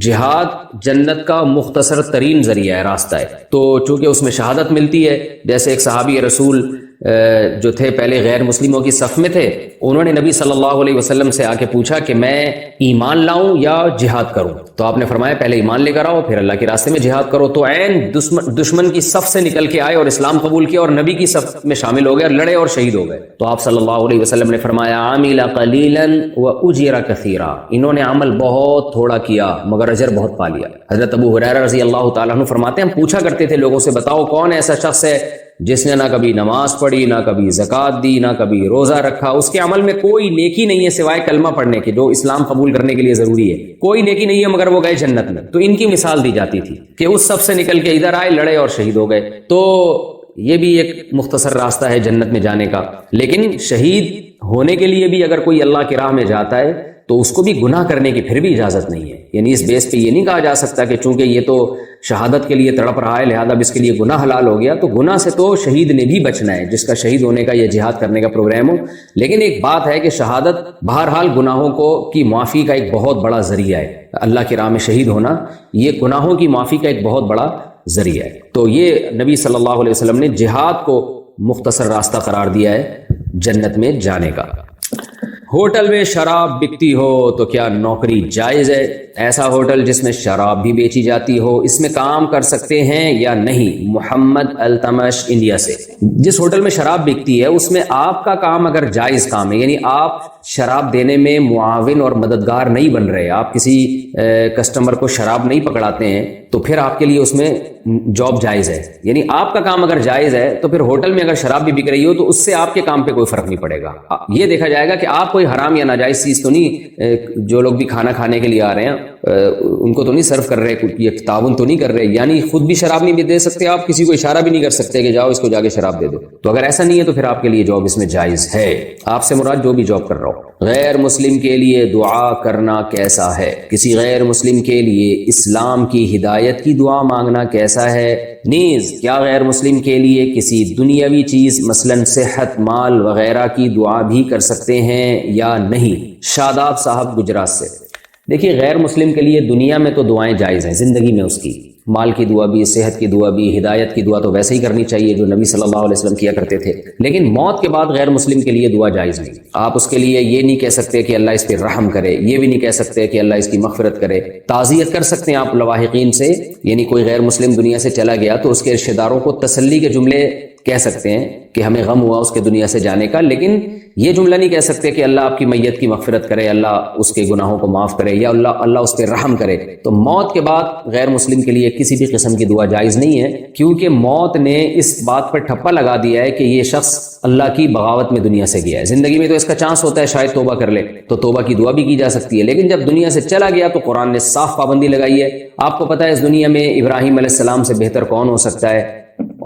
جہاد جنت کا مختصر ترین ذریعہ ہے، راستہ ہے. تو چونکہ اس میں شہادت ملتی ہے، جیسے ایک صحابی رسول جو تھے پہلے غیر مسلموں کی صف میں تھے، انہوں نے نبی صلی اللہ علیہ وسلم سے آ کے پوچھا کہ میں ایمان لاؤں یا جہاد کروں. تو آپ نے فرمایا پہلے ایمان لے کر آؤ پھر اللہ کے راستے میں جہاد کرو. تو عین دشمن کی صف سے نکل کے آئے اور اسلام قبول کیا اور نبی کی صف میں شامل ہو گئے اور لڑے اور شہید ہو گئے. تو آپ صلی اللہ علیہ وسلم نے فرمایا عامل قلیلا واجر کثیرا، انہوں نے عمل بہت تھوڑا کیا مگر اجر بہت پا لیا. حضرت ابو ہریرہ رضی اللہ تعالیٰ عنہ فرماتے ہیں ہم پوچھا کرتے تھے لوگوں سے بتاؤ کون ایسا شخص ہے جس نے نہ کبھی نماز پڑھی، نہ کبھی زکوٰۃ دی، نہ کبھی روزہ رکھا، اس کے عمل میں کوئی نیکی نہیں ہے سوائے کلمہ پڑھنے کے جو اسلام قبول کرنے کے لیے ضروری ہے، کوئی نیکی نہیں ہے مگر وہ گئے جنت میں. تو ان کی مثال دی جاتی تھی کہ اس سب سے نکل کے ادھر آئے، لڑے اور شہید ہو گئے. تو یہ بھی ایک مختصر راستہ ہے جنت میں جانے کا. لیکن شہید ہونے کے لیے بھی اگر کوئی اللہ کی راہ میں جاتا ہے تو اس کو بھی گناہ کرنے کی پھر بھی اجازت نہیں ہے. یعنی اس بیس پہ یہ نہیں کہا جا سکتا کہ چونکہ یہ تو شہادت کے لیے تڑپ رہا ہے لہذا اب اس کے لیے گناہ حلال ہو گیا. تو گناہ سے تو شہید نے بھی بچنا ہے جس کا شہید ہونے کا یا جہاد کرنے کا پروگرام ہو. لیکن ایک بات ہے کہ شہادت بہرحال گناہوں کی معافی کا ایک بہت بڑا ذریعہ ہے. اللہ کی راہ میں شہید ہونا یہ گناہوں کی معافی کا ایک بہت بڑا ذریعہ ہے. تو یہ نبی صلی اللہ علیہ وسلم نے جہاد کو مختصر راستہ قرار دیا ہے جنت میں جانے کا. ہوٹل میں شراب بکتی ہو تو کیا نوکری جائز ہے؟ ایسا ہوٹل جس میں شراب بھی بیچی جاتی ہو اس میں کام کر سکتے ہیں یا نہیں؟ محمد التمش انڈیا سے. جس ہوٹل میں شراب بکتی ہے اس میں آپ کا کام اگر جائز کام ہے، یعنی آپ شراب دینے میں معاون اور مددگار نہیں بن رہے، آپ کسی کسٹمر کو شراب نہیں پکڑاتے ہیں تو پھر آپ کے لیے اس میں جاب جائز ہے. یعنی آپ کا کام اگر جائز ہے تو پھر ہوٹل میں اگر شراب بھی بک رہی ہو تو اس سے آپ کے کام پہ کوئی فرق نہیں پڑے گا. یہ دیکھا جائے گا کہ آپ کوئی کوئی حرام یا ناجائز چیز تو نہیں، جو لوگ بھی کھانا کھانے کے لیے آ رہے ہیں ان کو تو نہیں سرو کر رہے، یہ تعاون تو نہیں کر رہے، یعنی خود بھی شراب نہیں دے سکتے آپ، کسی کو اشارہ بھی نہیں کر سکتے کہ جاؤ اس کو جا کے شراب دے دو۔ تو اگر ایسا نہیں ہے تو پھر آپ کے لیے جاب اس میں جائز ہے، آپ سے مراد جو بھی جاب کر رہا ہو۔ غیر مسلم کے لیے دعا کرنا کیسا ہے؟ کسی غیر مسلم کے لیے اسلام کی ہدایت کی دعا مانگنا کیسا ہے؟ نیز کیا غیر مسلم کے لیے کسی دنیاوی چیز مثلا صحت، مال وغیرہ کی دعا بھی کر سکتے ہیں یا نہیں؟ شاداب صاحب گجرات سے۔ دیکھیے غیر مسلم کے لیے دنیا میں تو دعائیں جائز ہیں، زندگی میں اس کی مال کی دعا بھی، صحت کی دعا بھی، ہدایت کی دعا تو ویسے ہی کرنی چاہیے جو نبی صلی اللہ علیہ وسلم کیا کرتے تھے، لیکن موت کے بعد غیر مسلم کے لیے دعا جائز نہیں۔ آپ اس کے لیے یہ نہیں کہہ سکتے کہ اللہ اس پہ رحم کرے، یہ بھی نہیں کہہ سکتے کہ اللہ اس کی مغفرت کرے۔ تعزیت کر سکتے ہیں آپ لواحقین سے، یعنی کوئی غیر مسلم دنیا سے چلا گیا تو اس کے رشتہ داروں کو تسلی کے جملے کہہ سکتے ہیں کہ ہمیں غم ہوا اس کے دنیا سے جانے کا، لیکن یہ جملہ نہیں کہہ سکتے کہ اللہ آپ کی میت کی مغفرت کرے، اللہ اس کے گناہوں کو معاف کرے، یا اللہ اس پہ رحم کرے۔ تو موت کے بعد غیر مسلم کے لیے کسی بھی قسم کی دعا جائز نہیں ہے، کیونکہ موت نے اس بات پر ٹھپا لگا دیا ہے کہ یہ شخص اللہ کی بغاوت میں دنیا سے گیا ہے۔ زندگی میں تو اس کا چانس ہوتا ہے شاید توبہ کر لے، تو توبہ کی دعا بھی کی جا سکتی ہے، لیکن جب دنیا سے چلا گیا تو قرآن نے صاف پابندی لگائی ہے۔ آپ کو پتہ ہے اس دنیا میں ابراہیم علیہ السلام سے بہتر کون ہو سکتا ہے،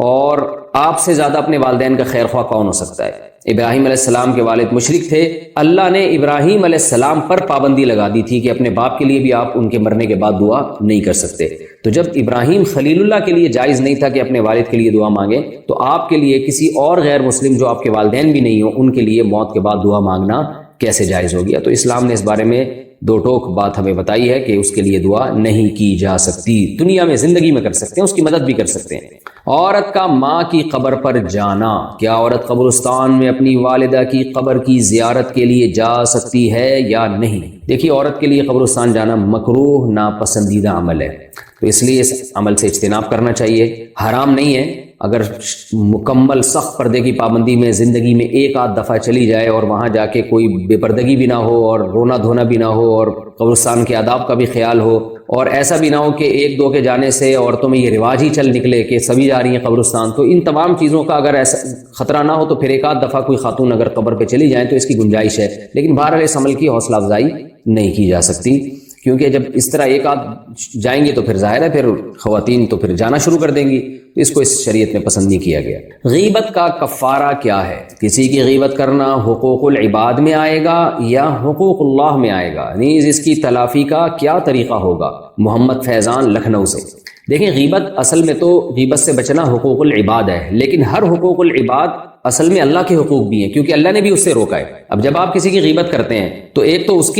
اور آپ سے زیادہ اپنے والدین کا خیر خواہ کون ہو سکتا ہے؟ ابراہیم علیہ السلام کے والد مشرک تھے، اللہ نے ابراہیم علیہ السلام پر پابندی لگا دی تھی کہ اپنے باپ کے لیے بھی آپ ان کے مرنے کے بعد دعا نہیں کر سکتے۔ تو جب ابراہیم خلیل اللہ کے لیے جائز نہیں تھا کہ اپنے والد کے لیے دعا مانگے، تو آپ کے لیے کسی اور غیر مسلم جو آپ کے والدین بھی نہیں ہوں ان کے لیے موت کے بعد دعا مانگنا کیسے جائز ہو گیا؟ تو اسلام نے اس بارے میں دو ٹوک بات ہمیں بتائی ہے کہ اس کے لیے دعا نہیں کی جا سکتی، دنیا میں زندگی میں کر سکتے ہیں، اس کی مدد بھی کر سکتے ہیں۔ عورت کا ماں کی قبر پر جانا، کیا عورت قبرستان میں اپنی والدہ کی قبر کی زیارت کے لیے جا سکتی ہے یا نہیں؟ دیکھیے عورت کے لیے قبرستان جانا مکروہ ناپسندیدہ عمل ہے، تو اس لیے اس عمل سے اجتناب کرنا چاہیے۔ حرام نہیں ہے، اگر مکمل سخت پردے کی پابندی میں زندگی میں ایک آدھ دفعہ چلی جائے اور وہاں جا کے کوئی بے پردگی بھی نہ ہو اور رونا دھونا بھی نہ ہو اور قبرستان کے آداب کا بھی خیال ہو، اور ایسا بھی نہ ہو کہ ایک دو کے جانے سے عورتوں میں یہ رواج ہی چل نکلے کہ سبھی جا رہی ہیں قبرستان، تو ان تمام چیزوں کا اگر ایسا خطرہ نہ ہو تو پھر ایک آدھ دفعہ کوئی خاتون اگر قبر پہ چلی جائیں تو اس کی گنجائش ہے، لیکن بہرحال اس عمل کی حوصلہ افزائی نہیں کی جا سکتی، کیونکہ جب اس طرح ایک آدھ جائیں گے تو پھر ظاہر ہے پھر خواتین تو پھر جانا شروع کر دیں گی، تو اس کو اس شریعت میں پسند نہیں کیا گیا۔ غیبت کا کفارہ کیا ہے؟ کسی کی غیبت کرنا حقوق العباد میں آئے گا یا حقوق اللہ میں آئے گا؟ نیز اس کی تلافی کا کیا طریقہ ہوگا؟ محمد فیضان لکھنؤ سے۔ دیکھیں غیبت اصل میں تو غیبت سے بچنا حقوق العباد ہے، لیکن ہر حقوق العباد اصل میں اللہ کے حقوق بھی ہیں، کیونکہ اللہ نے بھی اس سے روکا ہے۔ اب جب آپ کسی کی غیبت کرتے ہیں تو ایک تو اس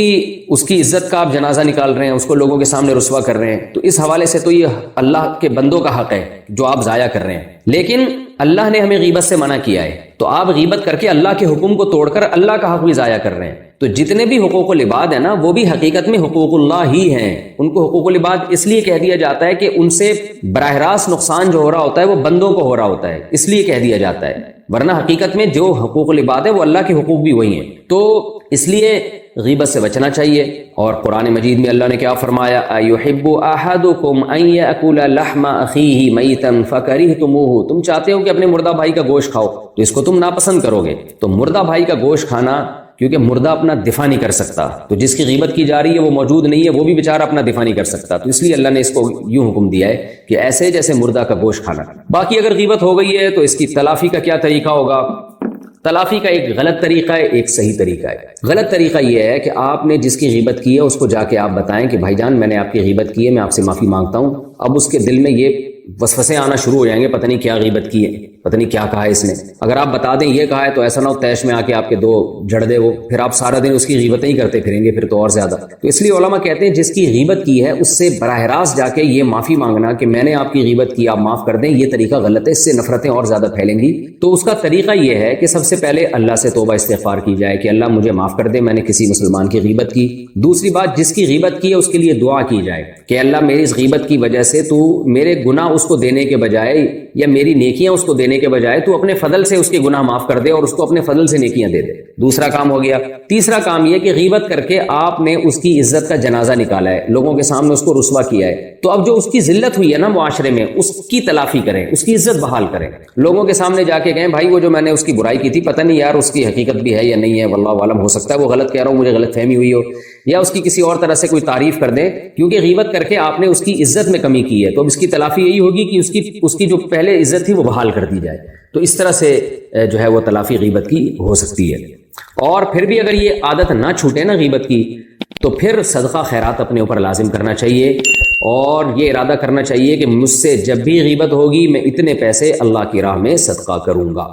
کی عزت کا آپ جنازہ نکال رہے ہیں، اس کو لوگوں کے سامنے رسوا کر رہے ہیں، تو اس حوالے سے تو یہ اللہ کے بندوں کا حق ہے جو آپ ضائع کر رہے ہیں، لیکن اللہ نے ہمیں غیبت سے منع کیا ہے، تو آپ غیبت کر کے اللہ کے حکم کو توڑ کر اللہ کا حق بھی ضائع کر رہے ہیں۔ تو جتنے بھی حقوق العباد ہیں نا وہ بھی حقیقت میں حقوق اللہ ہی ہیں، ان کو حقوق العباد اس لیے کہہ دیا جاتا ہے کہ ان سے براہ راست نقصان جو ہو رہا ہوتا ہے وہ بندوں کو ہو رہا ہوتا ہے، اس لیے کہہ دیا جاتا ہے، ورنہ حقیقت میں جو حقوق العباد ہے وہ اللہ کے حقوق بھی وہی ہیں، تو اس لیے غیبت سے بچنا چاہیے۔ اور قرآن مجید میں اللہ نے کیا فرمایا؟ ایحب احدکم ان یاکل لحم اخیہ میتا فکرہتموہ، تم چاہتے ہو کہ اپنے مردہ بھائی کا گوشت کھاؤ تو اس کو تم ناپسند کرو گے، تو مردہ بھائی کا گوشت کھانا، کیونکہ مردہ اپنا دفاع نہیں کر سکتا، تو جس کی غیبت کی جا رہی ہے وہ موجود نہیں ہے، وہ بھی بیچارہ اپنا دفاع نہیں کر سکتا، تو اس لیے اللہ نے اس کو یوں حکم دیا ہے کہ ایسے جیسے مردہ کا گوشت کھانا۔ باقی اگر غیبت ہو گئی ہے تو اس کی تلافی کا کیا طریقہ ہوگا؟ تلافی کا ایک غلط طریقہ ہے، ایک صحیح طریقہ ہے۔ غلط طریقہ یہ ہے کہ آپ نے جس کی غیبت کی ہے اس کو جا کے آپ بتائیں کہ بھائی جان میں نے آپ کی غیبت کی ہے، میں آپ سے معافی مانگتا ہوں۔ اب اس کے دل میں یہ وسوسے آنا شروع ہو جائیں گے، پتہ نہیں کیا غیبت کی ہے، پتہ نہیں کیا کہا ہے اس نے۔ اگر آپ بتا دیں یہ کہا ہے تو ایسا نہ ہو تیش میں آ کے آپ کے دو جڑ دے وہ، پھر آپ سارا دن اس کی غیبتیں ہی کرتے پھریں گے، پھر تو اور زیادہ۔ تو اس لیے علماء کہتے ہیں جس کی غیبت کی ہے اس سے براہ راست جا کے یہ معافی مانگنا کہ میں نے آپ کی غیبت کی، آپ معاف کر دیں، یہ طریقہ غلط ہے، اس سے نفرتیں اور زیادہ پھیلیں گی۔ تو اس کا طریقہ یہ ہے کہ سب سے پہلے اللہ سے توبہ استغفار کی جائے کہ اللہ مجھے معاف کر دے، میں نے کسی مسلمان کی غیبت کی۔ دوسری بات، جس کی غیبت کی ہے اس کے لیے دعا کی جائے کہ اللہ میری اس غیبت کی وجہ سے تو میرے گناہ اس کو دینے کے بجائے یا میری نیکیاں اس کو دینے کے بجائے تو اپنے فضل سے اس کے گناہ معاف کر دے اور اس کو اپنے فضل سے نیکیاں دے دے. دوسرا کام ہو گیا. تیسرا کام یہ کہ غیبت کر کے آپ نے اس کی عزت کا جنازہ نکالا ہے, لوگوں کے سامنے اس کو رسوا کیا ہے, تو اب جو اس کی ذلت ہوئی ہے نا معاشرے میں, اس کی تلافی کریں, اس کی عزت بحال کریں. لوگوں کے سامنے جا کے کہیں بھائی وہ جو میں نے اس کی برائی کی تھی پتہ نہیں یار اس کی حقیقت بھی ہے یا نہیں ہے, واللہ عالم, ہو سکتا ہے وہ غلط کہہ رہا ہوں, مجھے غلط فہمی ہوئی ہو, یا اس کی کسی اور طرح سے کوئی تعریف کر دیں, کیونکہ غیبت کر کے آپ نے اس کی عزت میں کمی کی ہے. تو اب اس کی تلافی یہی ہوگی کہ اس کی جو پہلے عزت تھی وہ بحال کر دی جائے. تو اس طرح سے جو ہے وہ تلافی غیبت کی ہو سکتی ہے. اور پھر بھی اگر یہ عادت نہ چھوٹے نا غیبت کی, تو پھر صدقہ خیرات اپنے اوپر لازم کرنا چاہیے, اور یہ ارادہ کرنا چاہیے کہ مجھ سے جب بھی غیبت ہوگی میں اتنے پیسے اللہ کی راہ میں صدقہ کروں گا.